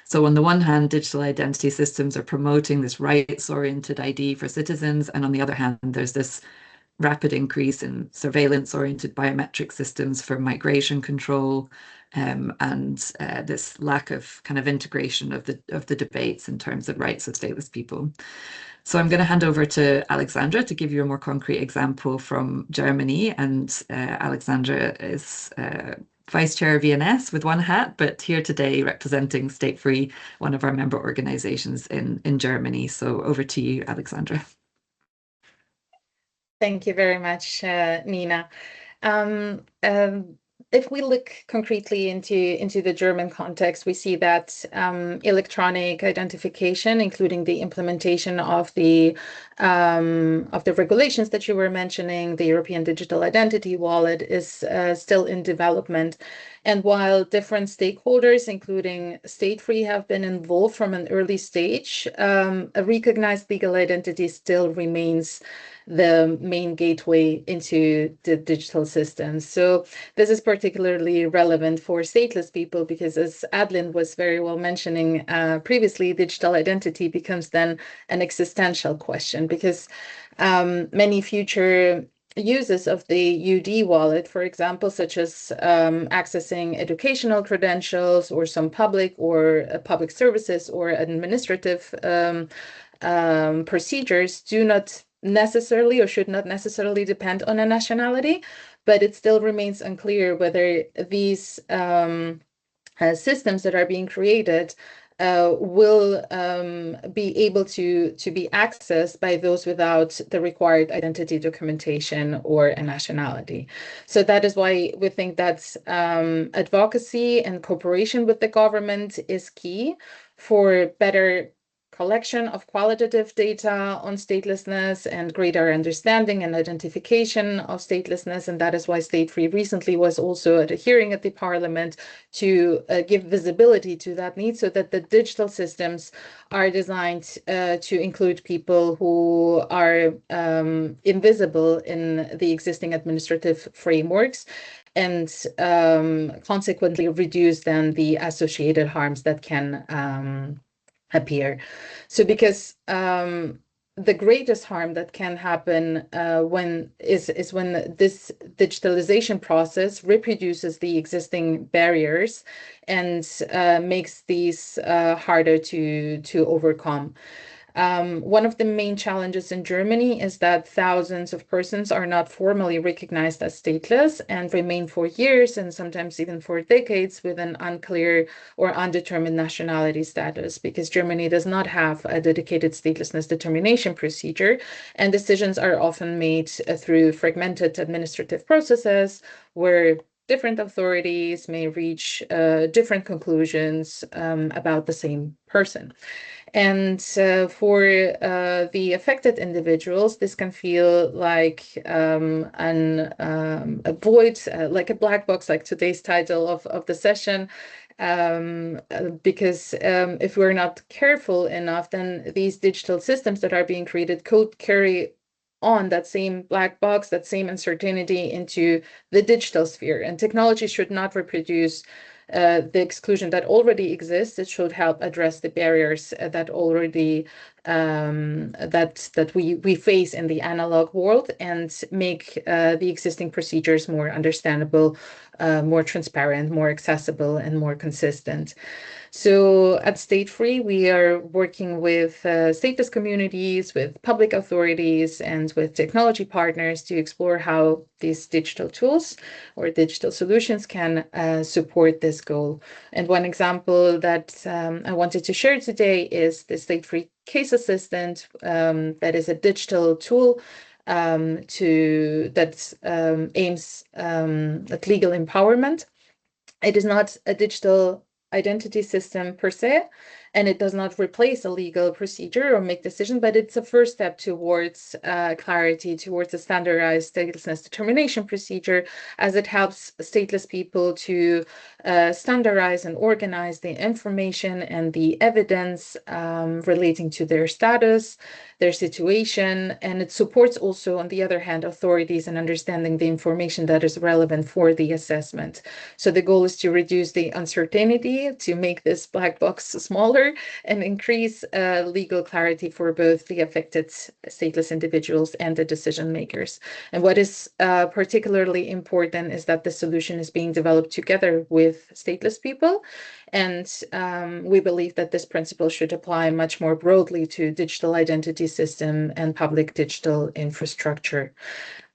So on the one hand, digital identity systems are promoting this rights-oriented ID for citizens, and on the other hand, there's this rapid increase in surveillance-oriented biometric systems for migration control, and this lack of kind of integration of the debates in terms of rights of stateless people. So I'm going to hand over to Alexandra to give you a more concrete example from Germany. And Alexandra is Vice Chair of GMAS with one hat, but here today representing State Free, one of our member organizations in Germany. So over to you, Alexandra. Thank you very much, Nina. If we look concretely into the German context, we see that electronic identification, including the implementation of the regulations that you were mentioning, the European Digital Identity Wallet, is still in development. And while different stakeholders, including State Free, have been involved from an early stage, a recognized legal identity still remains the main gateway into the digital systems. So this is particularly relevant for stateless people because, as Adlin was very well mentioning previously, digital identity becomes then an existential question because many future uses of the UD wallet, for example, such as accessing educational credentials or some public services or administrative procedures, do not necessarily or should not necessarily depend on a nationality, but it still remains unclear whether these systems that are being created will be able to be accessed by those without the required identity documentation or a nationality. So that is why we think that advocacy and cooperation with the government is key for better collection of qualitative data on statelessness and greater understanding and identification of statelessness. And that is why State Free recently was also at a hearing at the Parliament to give visibility to that need so that the digital systems are designed to include people who are invisible in the existing administrative frameworks and consequently reduce then the associated harms that can appear. So because the greatest harm that can happen when this digitalization process reproduces the existing barriers and makes these harder to overcome. One of the main challenges in Germany is that thousands of persons are not formally recognized as stateless and remain for years and sometimes even for decades with an unclear or undetermined nationality status because Germany does not have a dedicated statelessness determination procedure, and decisions are often made through fragmented administrative processes where different authorities may reach different conclusions about the same person. And for the affected individuals, this can feel like a void, like a black box, like today's title of the session, because if we're not careful enough, then these digital systems that are being created could carry on that same black box, that same uncertainty into the digital sphere. And technology should not reproduce the exclusion that already exists. It should help address the barriers that already that we face in the analog world, and make the existing procedures more understandable, more transparent, more accessible, and more consistent. So at State Free, we are working with stateless communities, with public authorities, and with technology partners to explore how these digital tools or digital solutions can support this goal. And one example that I wanted to share today is the State Free Case Assistant, that is a digital tool that aims at legal empowerment. It is not a digital identity system per se, and it does not replace a legal procedure or make decisions, but it's a first step towards clarity, towards a standardized statelessness determination procedure, as it helps stateless people to standardize and organize the information and the evidence relating to their status, their situation, and it supports also, on the other hand, authorities in understanding the information that is relevant for the assessment. So the goal is to reduce the uncertainty, to make this black box smaller, and increase legal clarity for both the affected stateless individuals and the decision makers. And what is particularly important is that the solution is being developed together with stateless people. And we believe that this principle should apply much more broadly to digital identity system and public digital infrastructure.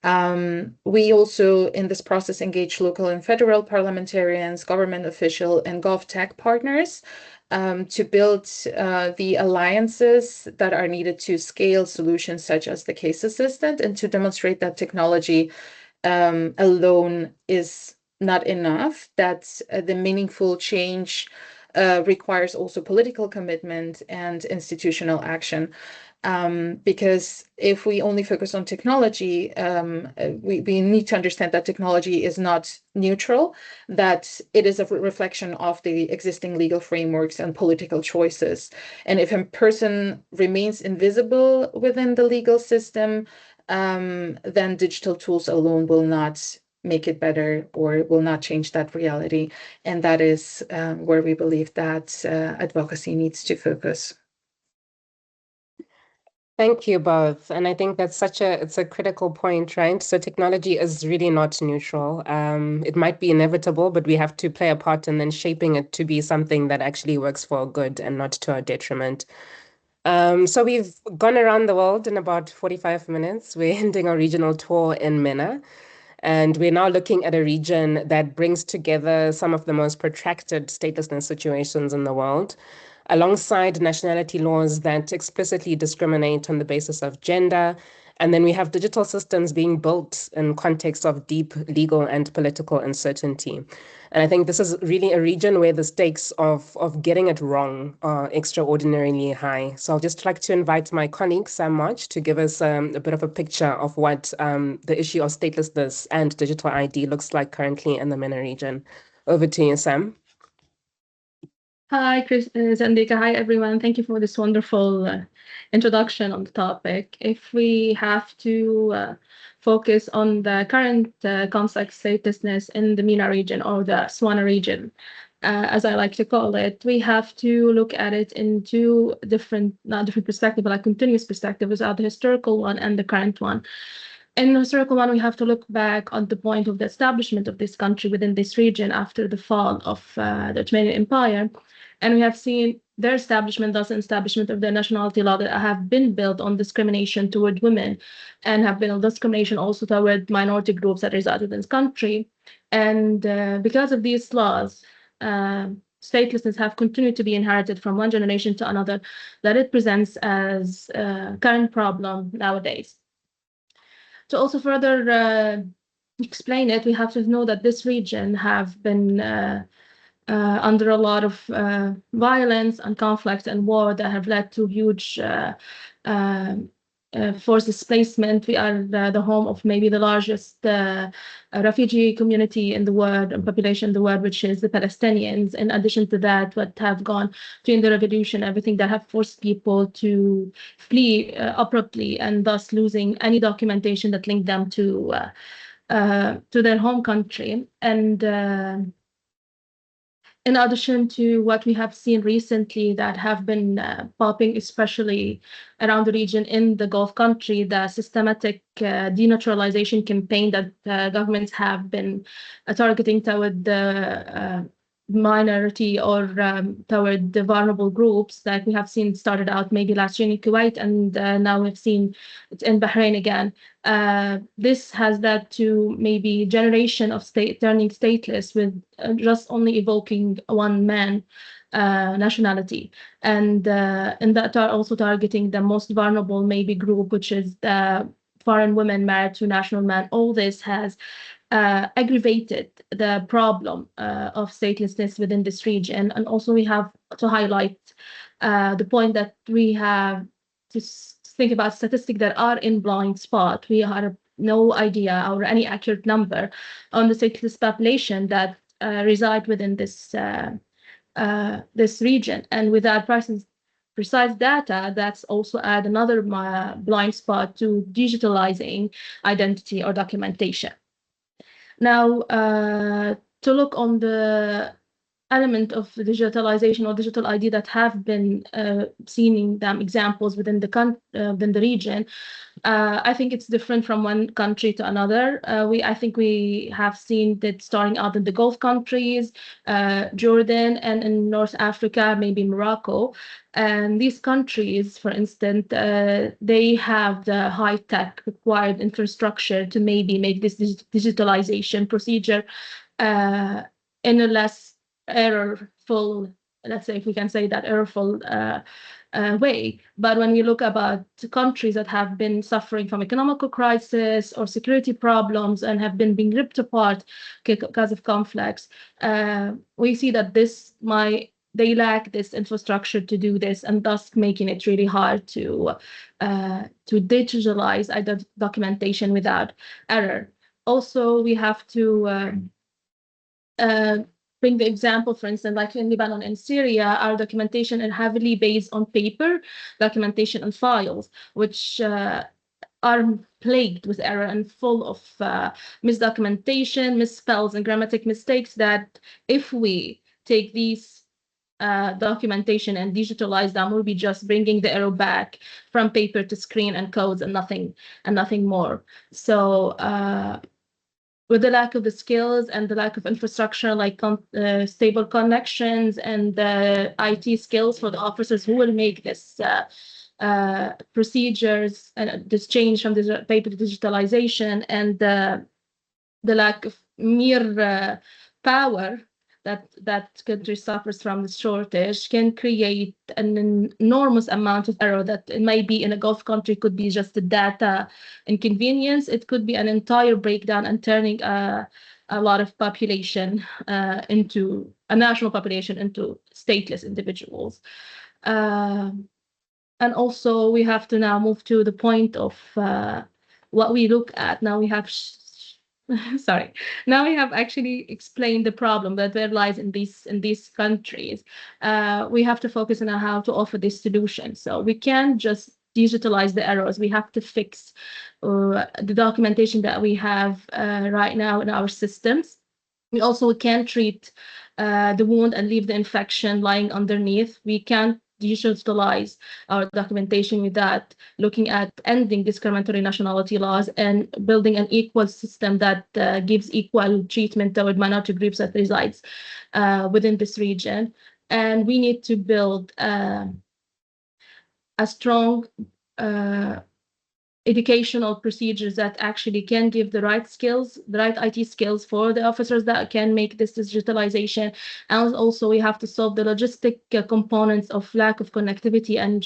We also, in this process, engage local and federal parliamentarians, government official, and GovTech partners to build the alliances that are needed to scale solutions such as the Case Assistant, and to demonstrate that technology alone is not enough, that the meaningful change requires also political commitment and institutional action. Because if we only focus on technology, we need to understand that technology is not neutral, that it is a reflection of the existing legal frameworks and political choices. And if a person remains invisible within the legal system, then digital tools alone will not make it better or will not change that reality. And that is where we believe that advocacy needs to focus. Thank you both. And I think that's it's a critical point, right? So technology is really not neutral. It might be inevitable, but we have to play a part in then shaping it to be something that actually works for our good and not to our detriment. So we've gone around the world in about 45 minutes. We're ending our regional tour in MENA. And we're now looking at a region that brings together some of the most protracted statelessness situations in the world, alongside nationality laws that explicitly discriminate on the basis of gender. And then we have digital systems being built in context of deep legal and political uncertainty. And I think this is really a region where the stakes of getting it wrong are extraordinarily high. So I'll just like to invite my colleague, Sam March, to give us a bit of a picture of what the issue of statelessness and digital ID looks like currently in the MENA region. Over to you, Sam. Hi, Chris, Zandika. Hi, everyone. Thank you for this wonderful introduction on the topic. If we have to focus on the current context statelessness in the MENA region, or the SWANA region, as I like to call it, we have to look at it in two different, not different perspectives, but like continuous perspectives, the historical one and the current one. In the historical one, we have to look back on the point of the establishment of this country within this region after the fall of the Ottoman Empire. And we have seen their establishment, thus the establishment of the nationality law, that have been built on discrimination toward women, and have been on discrimination also toward minority groups that reside in this country. And because of these laws, statelessness have continued to be inherited from one generation to another, that it presents as a current problem nowadays. To also further explain it, we have to know that this region have been under a lot of violence and conflict and war that have led to huge forced displacement. We are the home of maybe the largest refugee community in the world and population in the world, which is the Palestinians. In addition to that, what have gone during the revolution, everything that have forced people to flee abruptly and thus losing any documentation that linked them to their home country. And in addition to what we have seen recently that have been popping, especially around the region in the Gulf country, the systematic denaturalization campaign that governments have been targeting toward the minority or toward the vulnerable groups that we have seen started out maybe last year in Kuwait, and now we've seen it in Bahrain again. This has led to maybe generation of turning stateless with just only evoking one man nationality, and that are also targeting the most vulnerable maybe group, which is the foreign women married to national men. All this has aggravated the problem of statelessness within this region. And also we have to highlight the point that we have to think about statistics that are in blind spot. We have no idea or any accurate number on the stateless population that reside within this region. And without precise data, that's also add another blind spot to digitalizing identity or documentation. Now, to look on the element of the digitalization or digital ID that have been seen in them examples within the region, I think it's different from one country to another. I think we have seen that starting out in the Gulf countries, Jordan, and in North Africa, maybe Morocco. And these countries, for instance, they have the high-tech required infrastructure to maybe make this digitalization procedure in a less errorful, let's say, if we can say that, errorful way. But when we look about countries that have been suffering from economical crisis or security problems and have been being ripped apart because of conflicts, we see that they lack this infrastructure to do this, and thus making it really hard to digitalize documentation without error. Also, we have to bring the example, for instance, like in Lebanon and Syria, our documentation is heavily based on paper documentation and files, which are plagued with error and full of misdocumentation, misspells, and grammatic mistakes that if we take these documentation and digitalize them, we'll be just bringing the arrow back from paper to screen and codes and nothing more. So with the lack of the skills and the lack of infrastructure like stable connections and the IT skills for the officers who will make this procedures and this change from the paper to digitalization, and the lack of mere power that country suffers from the shortage can create an enormous amount of error that it may be in a Gulf country could be just a data inconvenience. It could be an entire breakdown and turning a lot of population into a national population into stateless individuals. And also we have to now move to the point of what we look at. Now we have sorry. Now we have actually explained the problem that there lies in these countries. We have to focus on how to offer this solution. So we can't just digitalize the errors. We have to fix the documentation that we have right now in our systems. We also can't treat the wound and leave the infection lying underneath. We can't digitalize our documentation without looking at ending discriminatory nationality laws and building an equal system that gives equal treatment toward minority groups that resides within this region. And we need to build a strong educational procedures that actually can give the right skills, the right IT skills for the officers that can make this digitalization. And also we have to solve the logistic components of lack of connectivity and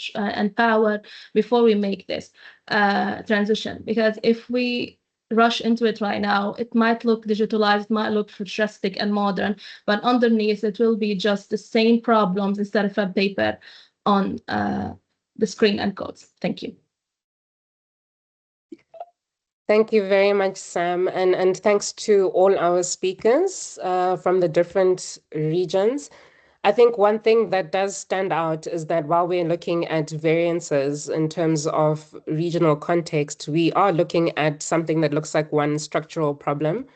power before we make this transition. Because if we rush into it right now, it might look digitalized, it might look futuristic and modern, but underneath it will be just the same problems instead of a paper on the screen and codes. Thank you. Thank you very much, Sam, and thanks to all our speakers from the different regions. I think one thing that does stand out is that while we're looking at variances in terms of regional context, we are looking at something that looks like one structural problem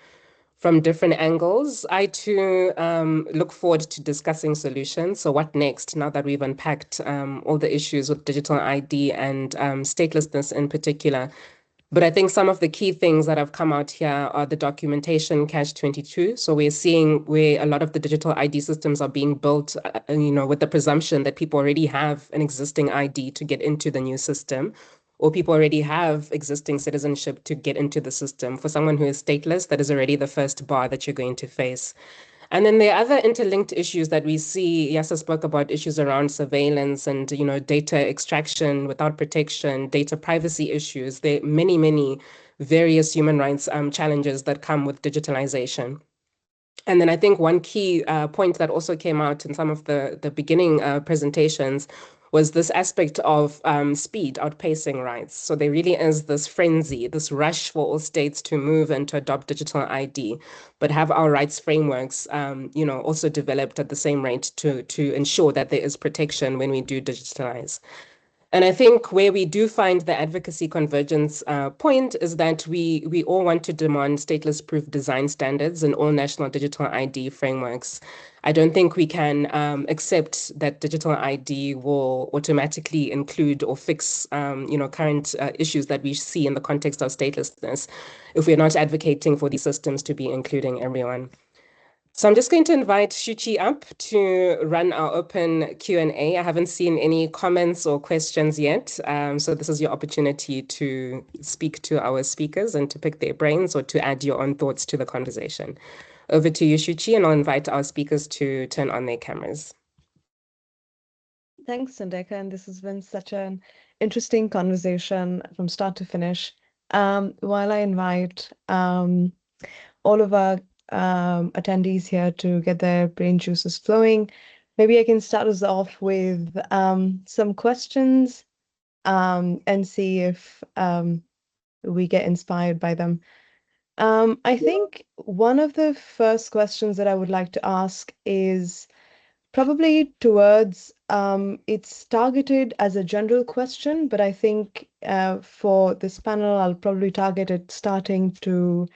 from different angles. I too look forward to discussing solutions. So what next now that we've unpacked all the issues with digital ID and statelessness in particular? But I think some of the key things that have come out here are the documentation catch-22. So we're seeing where a lot of the digital ID systems are being built, with the presumption that people already have an existing ID to get into the new system, or people already have existing citizenship to get into the system. For someone who is stateless, that is already the first bar that you're going to face. And then there are other interlinked issues that we see. Yasa spoke about issues around surveillance and, data extraction without protection, data privacy issues. There are many, many various human rights challenges that come with digitalization. And then I think one key point that also came out in some of the beginning presentations was this aspect of speed outpacing rights. So there really is this frenzy, this rush for all states to move and to adopt digital ID, but have our rights frameworks, also developed at the same rate to ensure that there is protection when we do digitalize. And I think where we do find the advocacy convergence point is that we all want to demand stateless proof design standards in all national digital ID frameworks. I don't think we can accept that digital ID will automatically include or fix, current issues that we see in the context of statelessness if we're not advocating for these systems to be including everyone. So I'm just going to invite Shuchi up to run our open Q&A. I haven't seen any comments or questions yet. So this is your opportunity to speak to our speakers and to pick their brains or to add your own thoughts to the conversation. Over to you, Shuchi, and I'll invite our speakers to turn on their cameras. Thanks, Thandeka, and this has been such an interesting conversation from start to finish. While I invite all of our attendees here to get their brain juices flowing, maybe I can start us off with some questions and see if we get inspired by them. I think one of the first questions that I would like to ask is probably towards, it's targeted as a general question, but I think for this panel, I'll probably target it starting to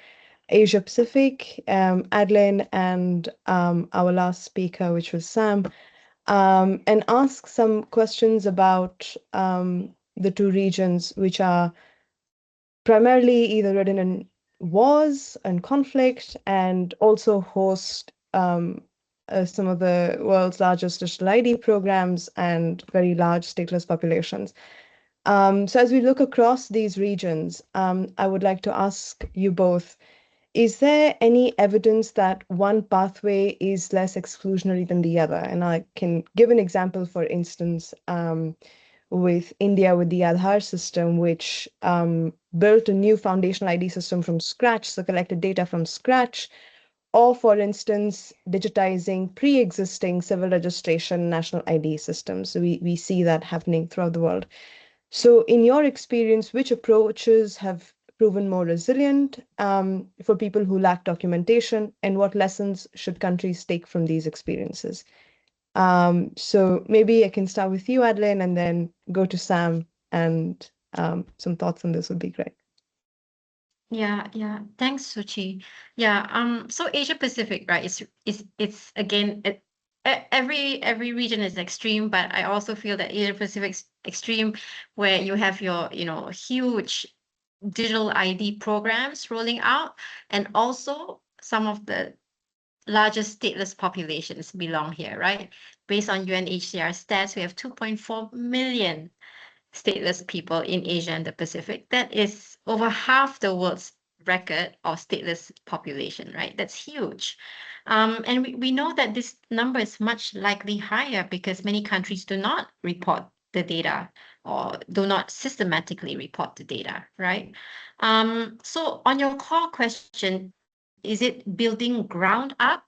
Asia Pacific, Adeline, and our last speaker, which was Sam, and ask some questions about the two regions, which are primarily either ridden in wars and conflict, and also host some of the world's largest digital ID programs and very large stateless populations. So as we look across these regions, I would like to ask you both, is there any evidence that one pathway is less exclusionary than the other? And I can give an example, for instance, with India with the Aadhaar system, which built a new foundational ID system from scratch, so collected data from scratch, or for instance, digitizing pre-existing civil registration national ID systems. So we see that happening throughout the world. So in your experience, which approaches have proven more resilient for people who lack documentation, and what lessons should countries take from these experiences? So maybe I can start with you, Adeline, and then go to Sam, and some thoughts on this would be great. Yeah. Thanks, Suchi. Yeah. So Asia Pacific, right? It's again every region is extreme, but I also feel that Asia Pacific's extreme, where you have your huge digital ID programs rolling out, and also some of the largest stateless populations belong here, right? Based on UNHCR stats, we have 2.4 million stateless people in Asia and the Pacific. That is over half the world's record of stateless population, right? That's huge. And we know that this number is much likely higher because many countries do not report the data or do not systematically report the data, right? So on your core question, is it building ground up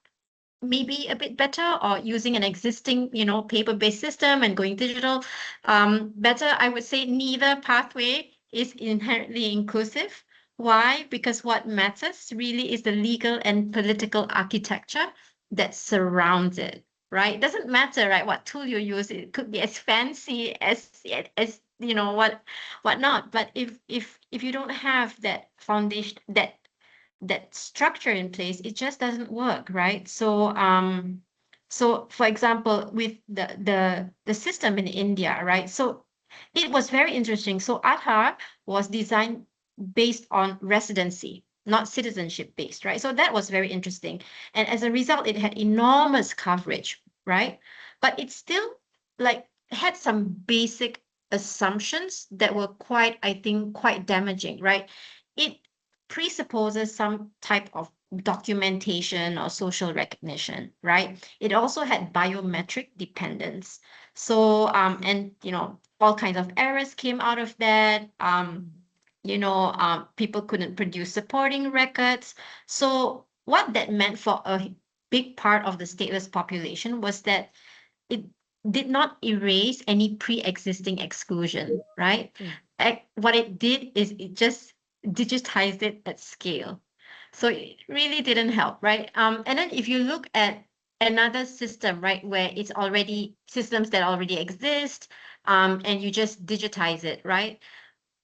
maybe a bit better, or using an existing, paper-based system and going digital better? I would say neither pathway is inherently inclusive Why? Because what matters really is the legal and political architecture that surrounds it, right? It doesn't matter, right, what tool you use. It could be as fancy as whatnot. But if you don't have that foundation, that structure in place, it just doesn't work, right? So for example, with the system in India, right? So it was very interesting. So Aadhaar was designed based on residency, not citizenship based, right? So that was very interesting. And as a result, it had enormous coverage, right? But it still like had some basic assumptions that were quite, I think, quite damaging, right? It presupposes some type of documentation or social recognition, right? It also had biometric dependence. So, and all kinds of errors came out of that. People couldn't produce supporting records. So what that meant for a big part of the stateless population was that it did not erase any pre-existing exclusion, right? What it did is it just digitized it at scale. So it really didn't help, right? And then if you look at another system, right, where it's already systems that already exist, and you just digitize it, right?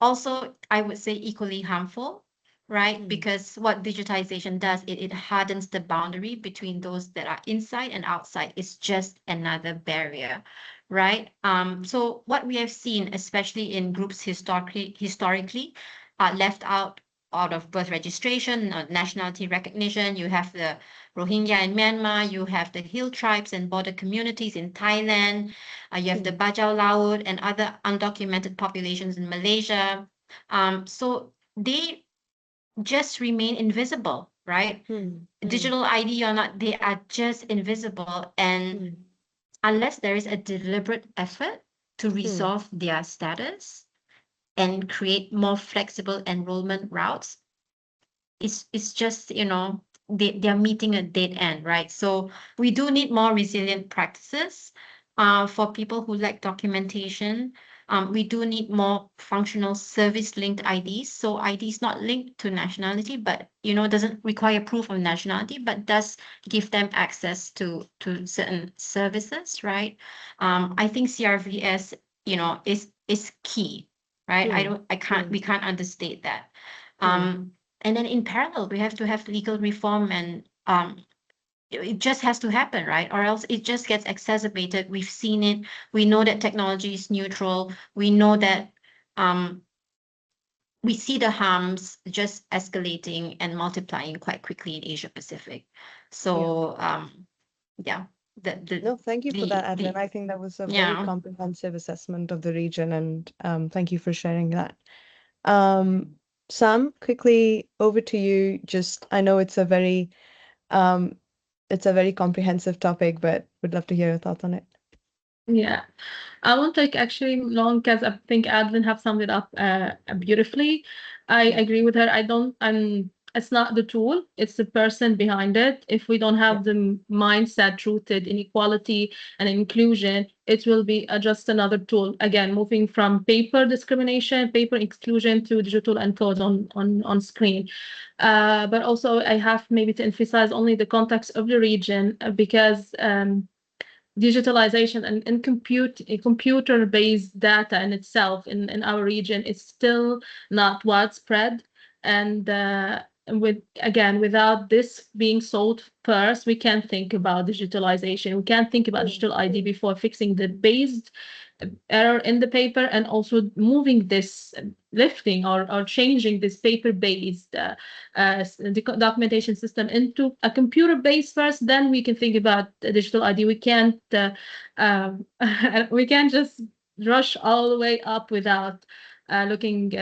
Also, I would say equally harmful, right? Because what digitization does, it hardens the boundary between those that are inside and outside. It's just another barrier, right? So what we have seen, especially in groups historically left out of birth registration, nationality recognition. You have the Rohingya in Myanmar, you have the hill tribes and border communities in Thailand, you have the Bajau Laut and other undocumented populations in Malaysia. So they just remain invisible, right? Digital ID or not, they are just invisible. And unless there is a deliberate effort to resolve their status and create more flexible enrollment routes, it's just, they're meeting a dead end, right? So we do need more resilient practices for people who lack documentation. We do need more functional service-linked IDs. So IDs not linked to nationality, but doesn't require proof of nationality, but does give them access to certain services, right? I think CRVS, is key, right? We can't understate that. And then in parallel, we have to have legal reform, and it just has to happen, right? Or else it just gets exacerbated. We've seen it. We know that technology is neutral. We know that we see the harms just escalating and multiplying quite quickly in Asia Pacific. So yeah, No, thank you for that, Adeline. I think that was a very yeah. comprehensive assessment of the region, and thank you for sharing that. Sam, quickly over to you. Just, I know um, it's a very comprehensive topic, but would love to hear your thoughts on it. Yeah, I won't take actually long because I think Adeline have summed it up beautifully. I agree with her. It's not the tool, it's the person behind it. If we don't have the mindset rooted in equality and inclusion, it will be just another tool. Again, moving from paper discrimination, paper exclusion to digital encode on screen. But also I have maybe to emphasize only the context of the region because digitalization and computer-based data in itself in our region is still not widespread. And without this being solved first, we can't think about digitalization. We can't think about digital ID before fixing the based error in the paper, and also moving this, lifting or changing this paper-based documentation system into a computer-based first. Then we can think about digital ID. We can't we can't just rush all the way up without looking.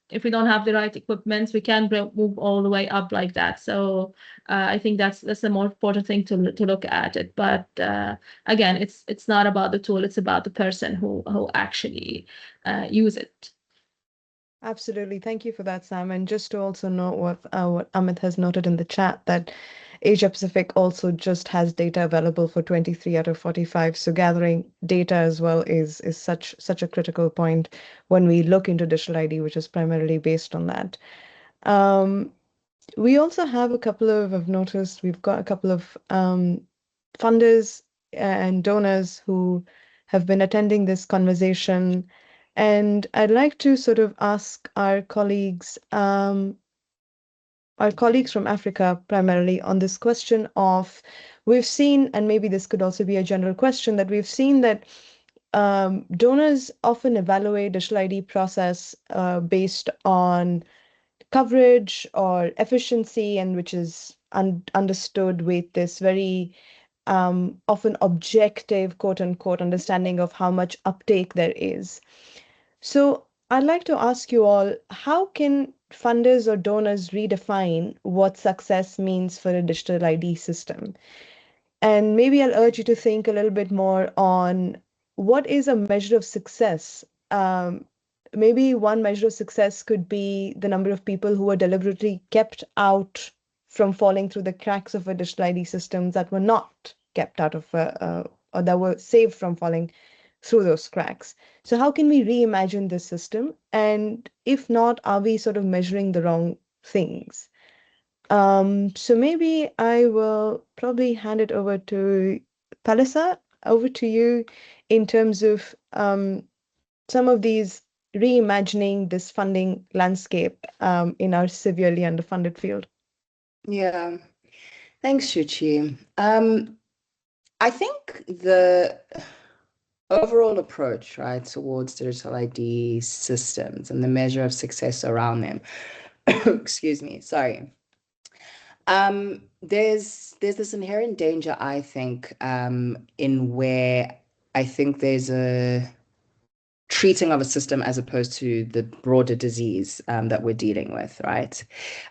If we don't have the right equipment, we can't move all the way up like that. So I think that's the more important thing to look at it. But again, it's not about the tool; it's about the person who actually use it. Absolutely. Thank you for that, Sam. And just to also note what Amit has noted in the chat, that Asia Pacific also just has data available for 23 out of 45. So gathering data as well is such a critical point when we look into digital ID, which is primarily based on that. We also have a couple of, I've noticed we've got a couple of funders and donors who have been attending this conversation. And I'd like to sort of ask our colleagues from Africa primarily on this question of, we've seen, and maybe this could also be a general question, that we've seen that donors often evaluate digital ID process based on coverage or efficiency, and which is understood with this very often objective, quote unquote, understanding of how much uptake there is. So I'd like to ask you all, how can funders or donors redefine what success means for a digital ID system? And maybe I'll urge you to think a little bit more on what is a measure of success. Maybe one measure of success could be the number of people who were deliberately kept out from falling through the cracks of a digital ID system that were not kept out of or that were saved from falling through those cracks. So how can we reimagine this system? And if not, are we sort of measuring the wrong things? So maybe I will probably hand it over to Palisa, over to you in terms of some of these reimagining this funding landscape in our severely underfunded field. Yeah, thanks, Shuchi. I think the overall approach, right, towards digital ID systems and the measure of success around them, excuse me, sorry. There's this inherent danger, I think, in where I think there's a treating of a system as opposed to the broader disease that we're dealing with, right?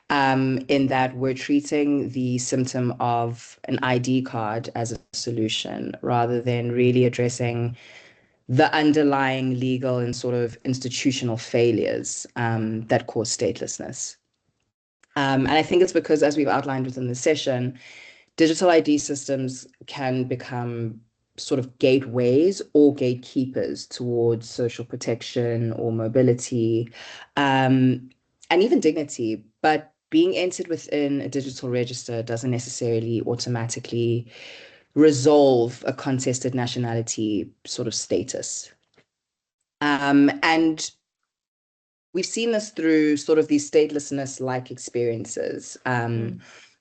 In that we're treating the symptom of an ID card as a solution rather than really addressing the underlying legal and sort of institutional failures that cause statelessness. And I think it's because, as we've outlined within the session, digital ID systems can become sort of gateways or gatekeepers towards social protection or mobility, and even dignity. But being entered within a digital register doesn't necessarily automatically resolve a contested nationality sort of status. And we've seen this through sort of these statelessness-like experiences,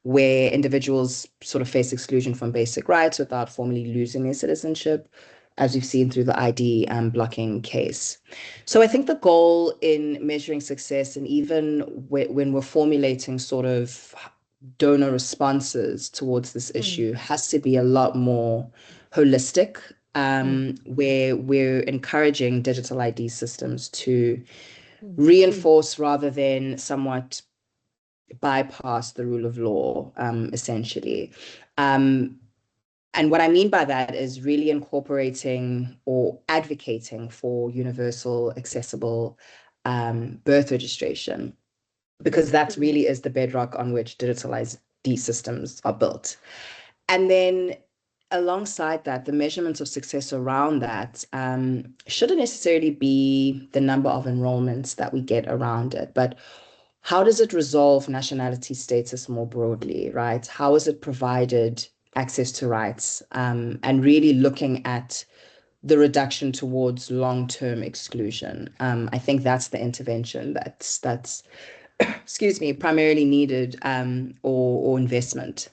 where individuals sort of face exclusion from basic rights without formally losing their citizenship, as we've seen through the ID blocking case. So I think the goal in measuring success, and even when we're formulating sort of donor responses towards this issue, has to be a lot more holistic, where we're encouraging digital ID systems to reinforce rather than somewhat bypass the rule of law, essentially. And what I mean by that is really incorporating or advocating for universal, accessible birth registration, because that really is the bedrock on which digitalized ID systems are built. And then alongside that, the measurements of success around that shouldn't necessarily be the number of enrollments that we get around it, but how does it resolve nationality status more broadly, right? How is it provided access to rights, and really looking at the reduction towards long-term exclusion? I think that's the intervention that's excuse me, primarily needed, or investment.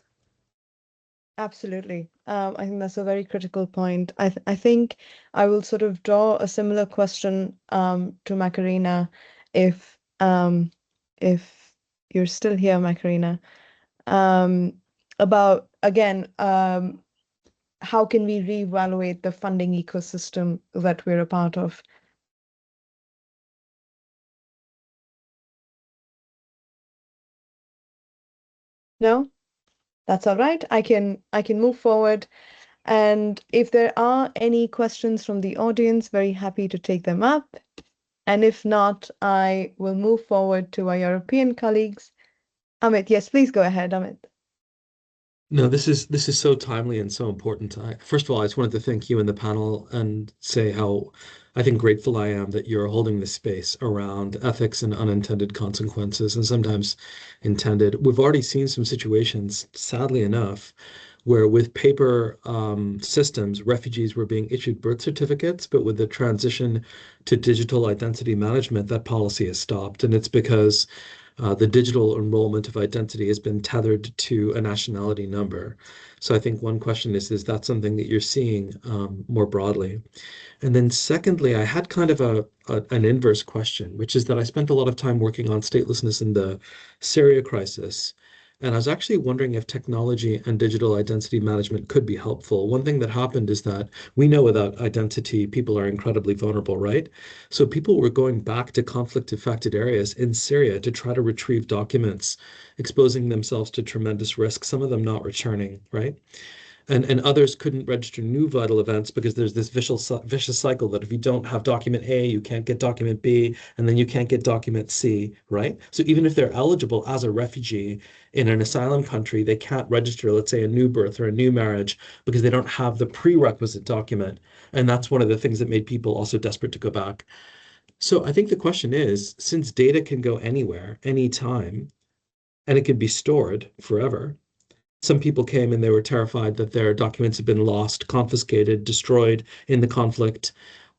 Absolutely. I think that's a very critical point. I think I will sort of draw a similar question to Macarena if you're still here, Macarena, about again how can we reevaluate the funding ecosystem that we're a part of? No? That's all right. I can move forward. And if there are any questions from the audience, very happy to take them up. And if not, I will move forward to our European colleagues. Amit, yes, please go ahead, Amit. No, this is so timely and so important. First of all, I just wanted to thank you and the panel and say how I think grateful I am that you're holding this space around ethics and unintended consequences, and sometimes intended. We've already seen some situations, sadly enough, where with paper systems, refugees were being issued birth certificates, but with the transition to digital identity management, that policy has stopped, and it's because the digital enrollment of identity has been tethered to a nationality number. So I think one question is that something that you're seeing more broadly? And then secondly, I had kind of an inverse question, which is that I spent a lot of time working on statelessness in the Syria crisis. And I was actually wondering if technology and digital identity management could be helpful. One thing that happened is that we know without identity, people are incredibly vulnerable, right? So people were going back to conflict-affected areas in Syria to try to retrieve documents, exposing themselves to tremendous risk, some of them not returning, right? And others couldn't register new vital events because there's this vicious cycle that if you don't have document A, you can't get document B, and then you can't get document C, right? So even if they're eligible as a refugee in an asylum country, they can't register, let's say, a new birth or a new marriage because they don't have the prerequisite document. And that's one of the things that made people also desperate to go back. So I think the question is, since data can go anywhere, anytime, and it can be stored forever, some people came and they were terrified that their documents had been lost, confiscated, destroyed in the conflict.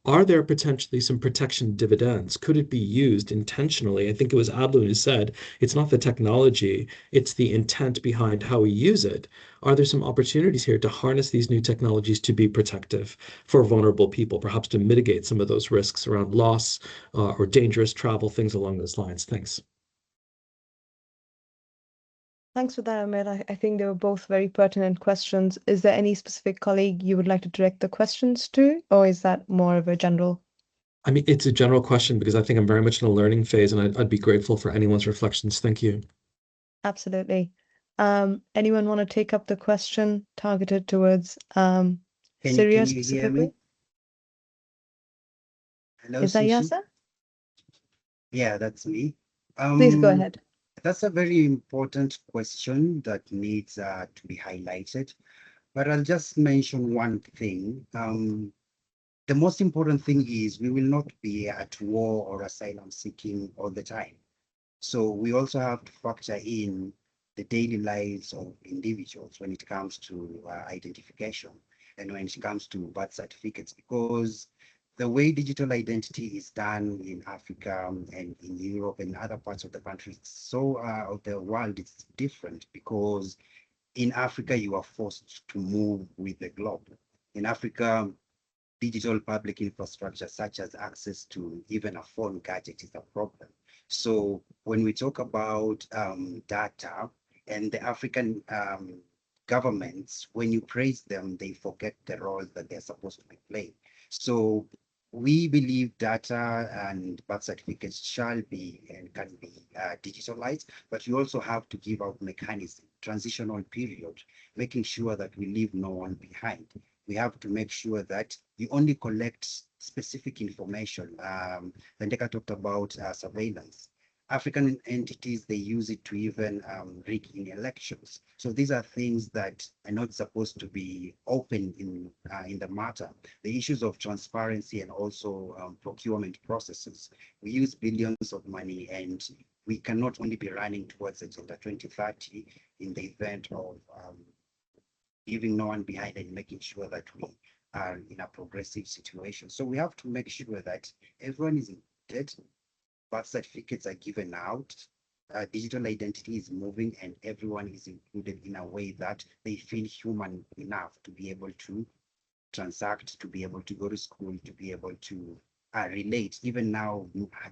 Are there potentially some protection dividends? Could it be used intentionally? I think it was Abdul who said it's not the technology, it's the intent behind how we use it. Are there some opportunities here to harness these new technologies to be protective for vulnerable people, perhaps to mitigate some of those risks around loss or dangerous travel, things along those lines? Thanks. Thanks for that, Amit. I think they were both very pertinent questions. Is there any specific colleague you would like to direct the questions to, or is that more of a general? I mean, it's a general question because I think I'm very much in a learning phase and I'd be grateful for anyone's reflections. Thank you. Absolutely. Anyone want to take up the question targeted towards Syria Can you hear specifically? me? Hello, Is that Sushi? Yasa? Yeah, that's me. Please go ahead. That's a very important question that needs to be highlighted. But I'll just mention one thing. The most important thing is we will not be at war or asylum seeking all the time. So we also have to factor in the daily lives of individuals when it comes to identification and when it comes to birth certificates, because the way digital identity is done in Africa and in Europe and other parts of the country, so of the world, it's different because in Africa, you are forced to move with the globe. In Africa, digital public infrastructure, such as access to even a phone gadget, is a problem. So when we talk about data and the African governments, when you praise them, they forget the role that they're supposed to be playing. So we believe data and birth certificates shall be and can be digitalized, but you also have to give out mechanism, transitional period, making sure that we leave no one behind. We have to make sure that you only collect specific information. Vendeka talked about surveillance. African entities, they use it to even rig in elections. So these are things that are not supposed to be open in the matter. The issues of transparency and also procurement processes. We use billions of money and we cannot only be running towards Agenda 2030 in the event of leaving no one behind and making sure that we are in a progressive situation. So we have to make sure that everyone is included, birth certificates are given out, digital identity is moving, and everyone is included in a way that they feel human enough to be able to transact, to be able to go to school, to be able to relate. Even now,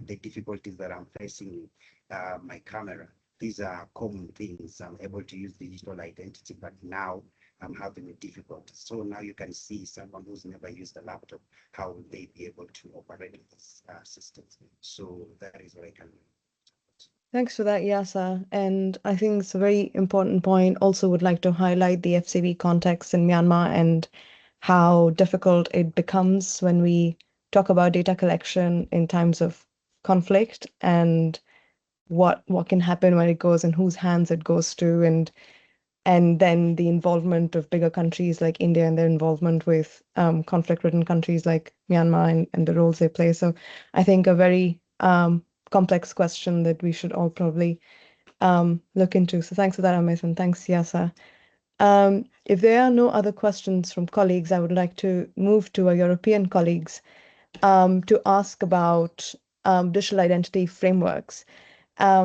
the difficulties that I'm facing with my camera, these are common things. I'm able to use digital identity, but now I'm having a difficulty. So now you can see someone who's never used a laptop, how will they be able to operate these systems? So that is what I can do. Thanks for that, Yasa. And I think it's a very important point. Also would like to highlight the FCV context in Myanmar and how difficult it becomes when we talk about data collection in times of conflict and what can happen when it goes and whose hands it goes to. And and then the involvement of bigger countries like India and their involvement with conflict-ridden countries like Myanmar and the roles they play. So I think a very complex question that we should all probably look into. So thanks for that, Amit, and thanks, Yasa. If there are no other questions from colleagues, I would like to move to our European colleagues to ask about digital identity frameworks,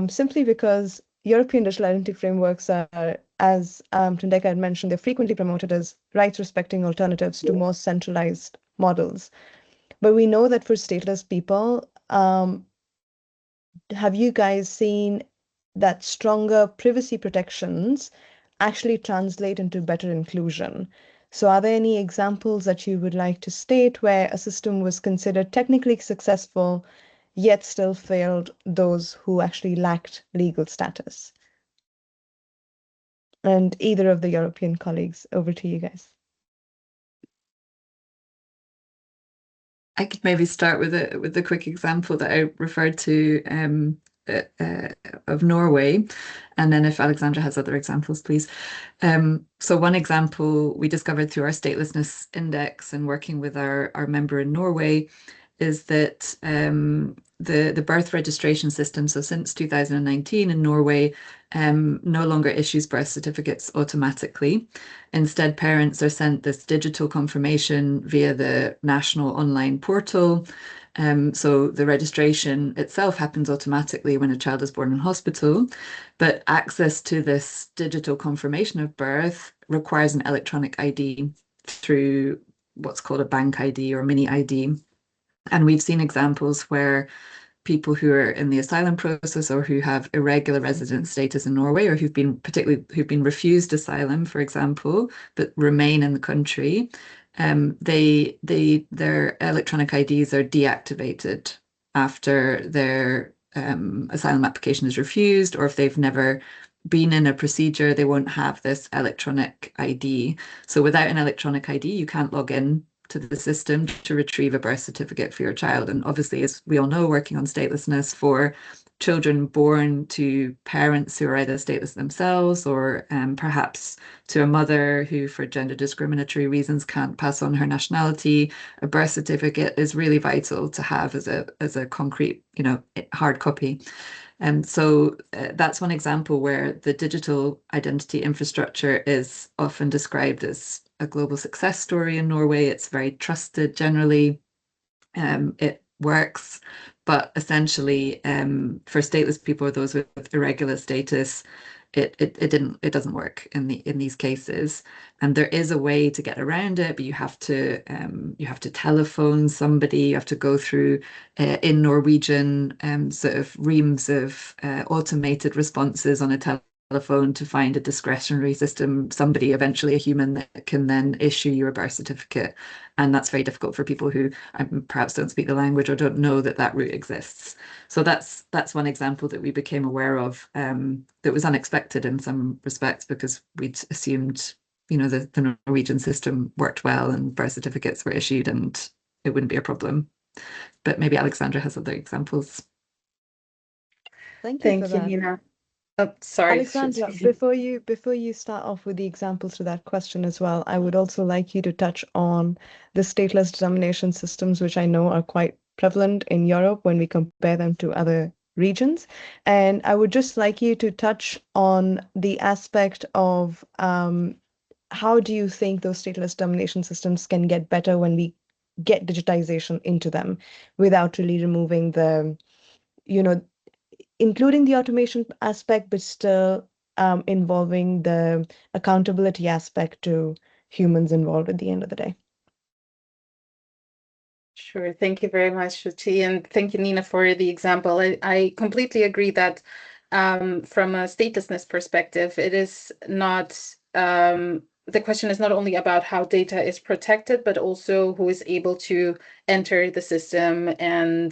simply because European digital identity frameworks are, as Thandeka had mentioned, they're frequently promoted as rights-respecting alternatives to more centralized models. But we know that for stateless people, have you guys seen that stronger privacy protections actually translate into better inclusion? So are there any examples that you would like to state where a system was considered technically successful, yet still failed those who actually lacked legal status? And either of the European colleagues, over to you guys. I could maybe start with a quick example that I referred to of Norway, and then if Alexandra has other examples, please. So one example we discovered through our statelessness index and working with our member in Norway is that the birth registration system, so since 2019 in Norway, no longer issues birth certificates automatically. Instead, parents are sent this digital confirmation via the national online portal. So the registration itself happens automatically when a child is born in hospital, but access to this digital confirmation of birth requires an electronic ID through what's called a bank ID or mini ID. And we've seen examples where people who are in the asylum process or who have irregular resident status in Norway, or who've been refused asylum, for example, but remain in the country, their electronic IDs are deactivated after their asylum application is refused, or if they've never been in a procedure, they won't have this electronic ID. So without an electronic ID, you can't log in to the system to retrieve a birth certificate for your child. And obviously, as we all know, working on statelessness for children born to parents who are either stateless themselves or perhaps to a mother who, for gender discriminatory reasons, can't pass on her nationality, a birth certificate is really vital to have as a concrete, hard copy. And so that's one example where the digital identity infrastructure is often described as a global success story in Norway. It's very trusted generally. It works, but essentially for stateless people or those with irregular status, it doesn't work in these cases. And there is a way to get around it, but you have to telephone somebody, you have to go through in Norwegian sort of reams of automated responses on a telephone to find a discretionary system, somebody, eventually a human, that can then issue you a birth certificate. And that's very difficult for people who perhaps don't speak the language or don't know that route exists. So that's one example that we became aware of that was unexpected in some respects, because we'd assumed, the Norwegian system worked well and birth certificates were issued and it wouldn't be a problem. But maybe Alexandra has other examples. Thank you for that. Nina. Oh, sorry. Alexandra, before you start off with the examples to that question as well, I would also like you to touch on the stateless determination systems, which I know are quite prevalent in Europe when we compare them to other regions. And I would just like you to touch on the aspect of how do you think those stateless determination systems can get better when we get digitization into them without really removing the, including the automation aspect, but still involving the accountability aspect to humans involved at the end of the day. Sure. Thank you very much, Shuchi. And thank you, Nina, for the example. I completely agree that from a statelessness perspective, it is not, the question is not only about how data is protected, but also who is able to enter the system and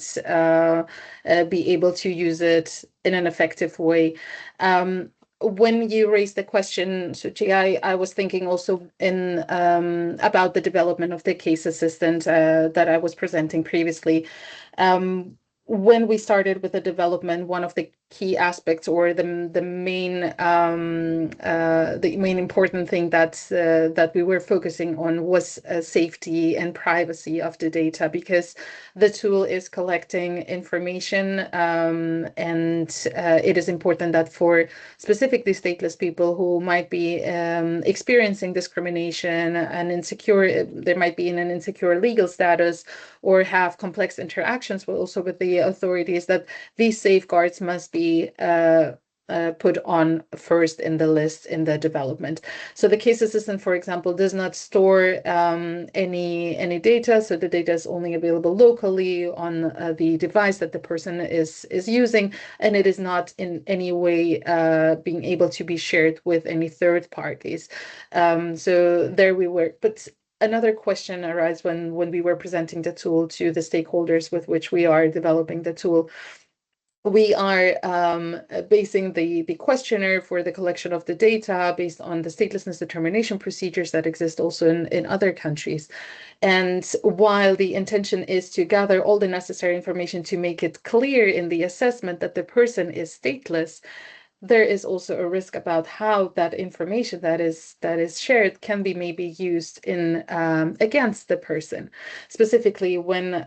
be able to use it in an effective way. When you raised the question, Suchi, I was thinking also in about the development of the case assistant that I was presenting previously. When we started with the development, one of the key aspects or the main important thing that we were focusing on was safety and privacy of the data, because the tool is collecting information, and it is important that for specifically stateless people who might be experiencing discrimination and insecure, there might be in an insecure legal status or have complex interactions also with the authorities, that these safeguards must be put on first in the list in the development. So the case assistant, for example, does not store any data. So the data is only available locally on the device that the person is using, and it is not in any way being able to be shared with any third parties. So there we were. But another question arose when we were presenting the tool to the stakeholders with which we are developing the tool. We are basing the questionnaire for the collection of the data based on the statelessness determination procedures that exist also in other countries. And while the intention is to gather all the necessary information to make it clear in the assessment that the person is stateless, there is also a risk about how that information that is shared can be maybe used in against the person, specifically when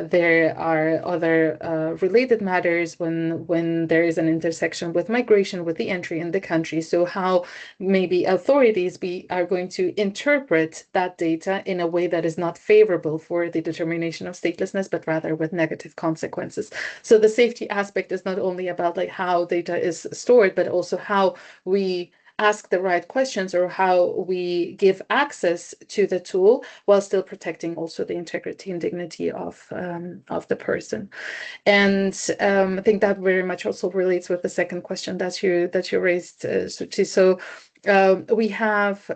there are other related matters, when there is an intersection with migration, with the entry in the country. So how maybe authorities are going to interpret that data in a way that is not favorable for the determination of statelessness, but rather with negative consequences. So the safety aspect is not only about like how data is stored, but also how we ask the right questions or how we give access to the tool while still protecting also the integrity and dignity of the person. And I think that very much also relates with the second question that you raised, Suchi. So we have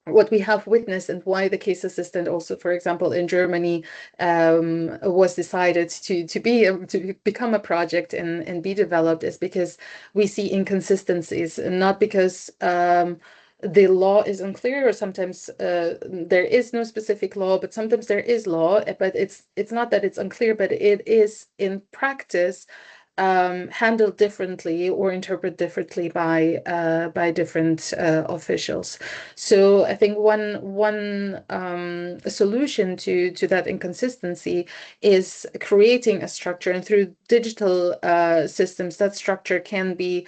what we have witnessed, and why the case assistant also, for example, in Germany, was decided to become a project and be developed, is because we see inconsistencies, and not because the law is unclear, or sometimes there is no specific law, but sometimes there is law, but it's not that it's unclear, but it is in practice handled differently or interpreted differently by different officials. So I think one solution to that inconsistency is creating a structure, and through digital systems, that structure can be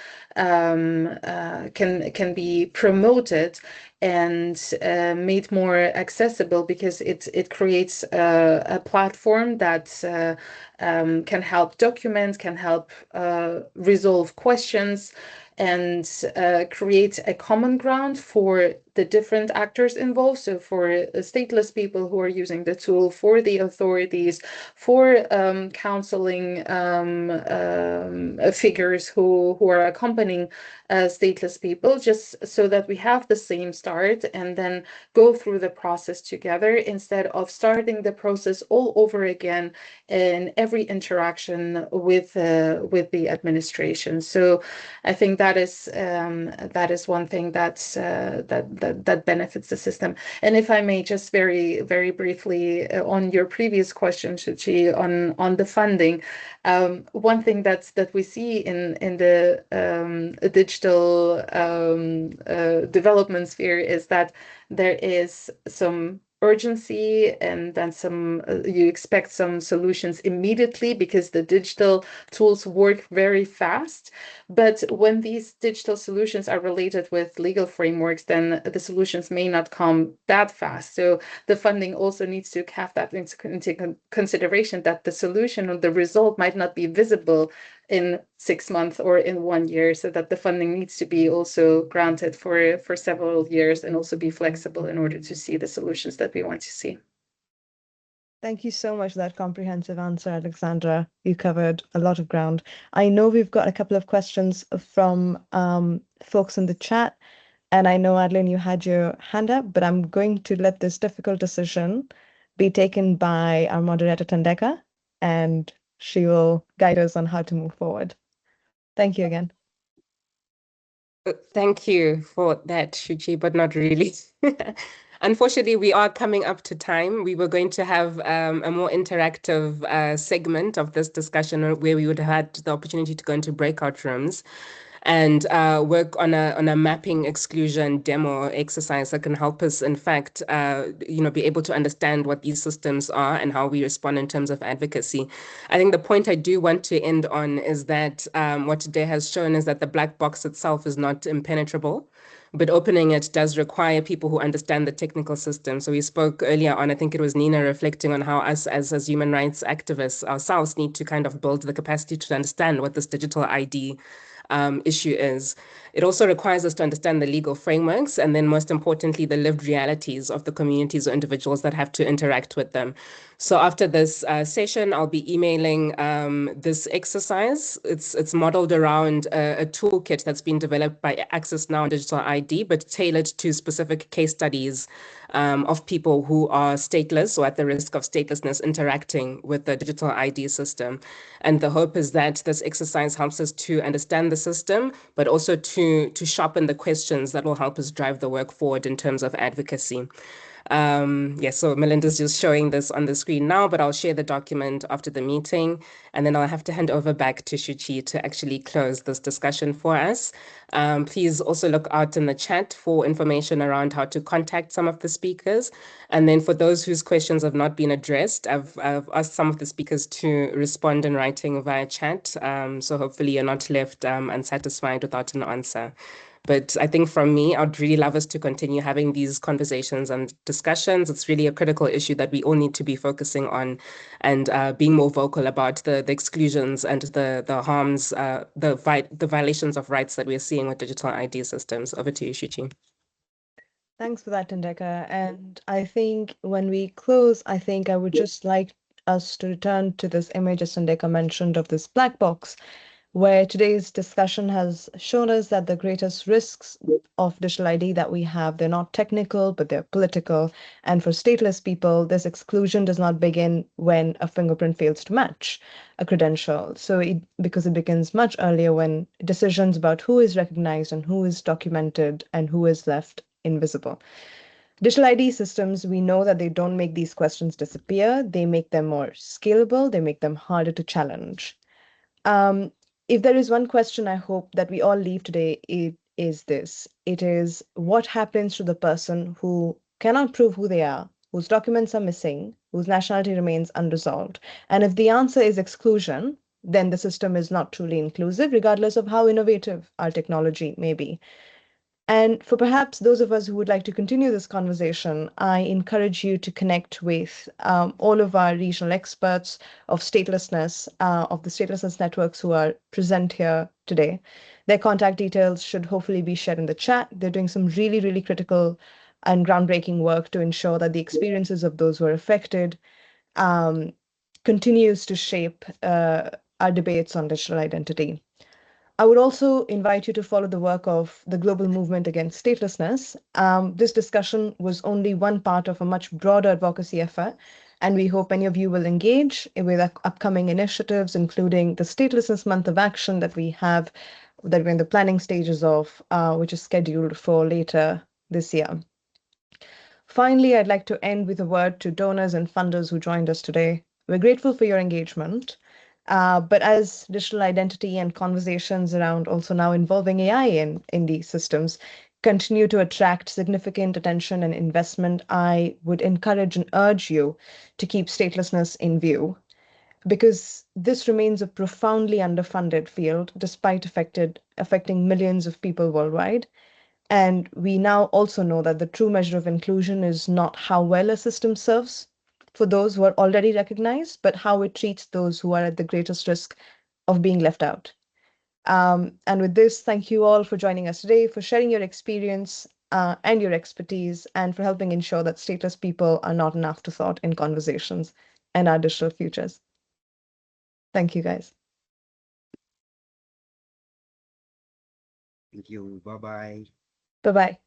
promoted and made more accessible, because it creates a platform that can help document, can help resolve questions, and create a common ground for the different actors involved. So for stateless people who are using the tool, for the authorities, for counseling figures who are accompanying stateless people, just so that we have the same start and then go through the process together, instead of starting the process all over again in every interaction with the administration. So I think that is one thing that benefits the system. And if I may, just very, very briefly on your previous question, Shuchi, on the funding, one thing that we see in the digital development sphere is that there is some urgency, and then you expect some solutions immediately because the digital tools work very fast. But when these digital solutions are related with legal frameworks, then the solutions may not come that fast. So the funding also needs to have that into consideration, that the solution or the result might not be visible in 6 months or in 1 year, so that the funding needs to be also granted for several years, and also be flexible in order to see the solutions that we want to see. Thank you so much for that comprehensive answer, Alexandra. You covered a lot of ground. I know we've got a couple of questions from folks in the chat, and I know, Adeline, you had your hand up, but I'm going to let this difficult decision be taken by our moderator, Thandeka, and she will guide us on how to move forward. Thank you again. Thank you for that, Shuchi, but not really. Unfortunately, we are coming up to time. We were going to have a more interactive segment of this discussion where we would have had the opportunity to go into breakout rooms and work on a mapping exclusion demo exercise that can help us, in fact, be able to understand what these systems are and how we respond in terms of advocacy. I think the point I do want to end on is that what today has shown is that the black box itself is not impenetrable, but opening it does require people who understand the technical system. So we spoke earlier on, I think it was Nina, reflecting on how us as human rights activists ourselves need to kind of build the capacity to understand what this digital ID issue is. It also requires us to understand the legal frameworks and then most importantly, the lived realities of the communities or individuals that have to interact with them. So after this session, I'll be emailing this exercise. It's modeled around a toolkit that's been developed by Access Now Digital ID, but tailored to specific case studies of people who are stateless or at the risk of statelessness interacting with the digital ID system. And the hope is that this exercise helps us to understand the system, but also to sharpen the questions that will help us drive the work forward in terms of advocacy. So Melinda's just showing this on the screen now, but I'll share the document after the meeting, and then I'll have to hand over back to Shuchi to actually close this discussion for us. Please also look out in the chat for information around how to contact some of the speakers. And then for those whose questions have not been addressed, I've asked some of the speakers to respond in writing via chat. So hopefully you're not left unsatisfied without an answer. But I think from me, I'd really love us to continue having these conversations and discussions. It's really a critical issue that we all need to be focusing on and being more vocal about the exclusions and the harms, the violations of rights that we're seeing with digital ID systems. Over to you, Shuchi. Thanks for that, Tandeka. And I think when we close, I think I would just like us to return to this image, as Tandeka mentioned, of this black box, where today's discussion has shown us that the greatest risks of digital ID that we have, they're not technical, but they're political. And for stateless people, this exclusion does not begin when a fingerprint fails to match a credential. Because it begins much earlier when decisions about who is recognized and who is documented and who is left invisible. Digital ID systems, we know that they don't make these questions disappear. They make them more scalable. They make them harder to challenge. If there is one question I hope that we all leave today, it is this. It is what happens to the person who cannot prove who they are, whose documents are missing, whose nationality remains unresolved. And if the answer is exclusion, then the system is not truly inclusive, regardless of how innovative our technology may be. And for perhaps those of us who would like to continue this conversation, I encourage you to connect with all of our regional experts of statelessness, of the statelessness networks who are present here today. Their contact details should hopefully be shared in the chat. They're doing some really, really critical and groundbreaking work to ensure that the experiences of those who are affected continues to shape our debates on digital identity. I would also invite you to follow the work of the global movement against statelessness. This discussion was only one part of a much broader advocacy effort, and we hope any of you will engage with upcoming initiatives, including the Statelessness Month of Action that we're in the planning stages of, which is scheduled for later this year. Finally, I'd like to end with a word to donors and funders who joined us today. We're grateful for your engagement. But as digital identity and conversations around also now involving AI in these systems continue to attract significant attention and investment, I would encourage and urge you to keep statelessness in view, because this remains a profoundly underfunded field despite affecting millions of people worldwide. And we now also know that the true measure of inclusion is not how well a system serves for those who are already recognized, but how it treats those who are at the greatest risk of being left out. And with this, thank you all for joining us today, for sharing your experience and your expertise, and for helping ensure that stateless people are not an afterthought in conversations and our digital futures. Thank you, guys. Thank you. Bye-bye. Bye-bye.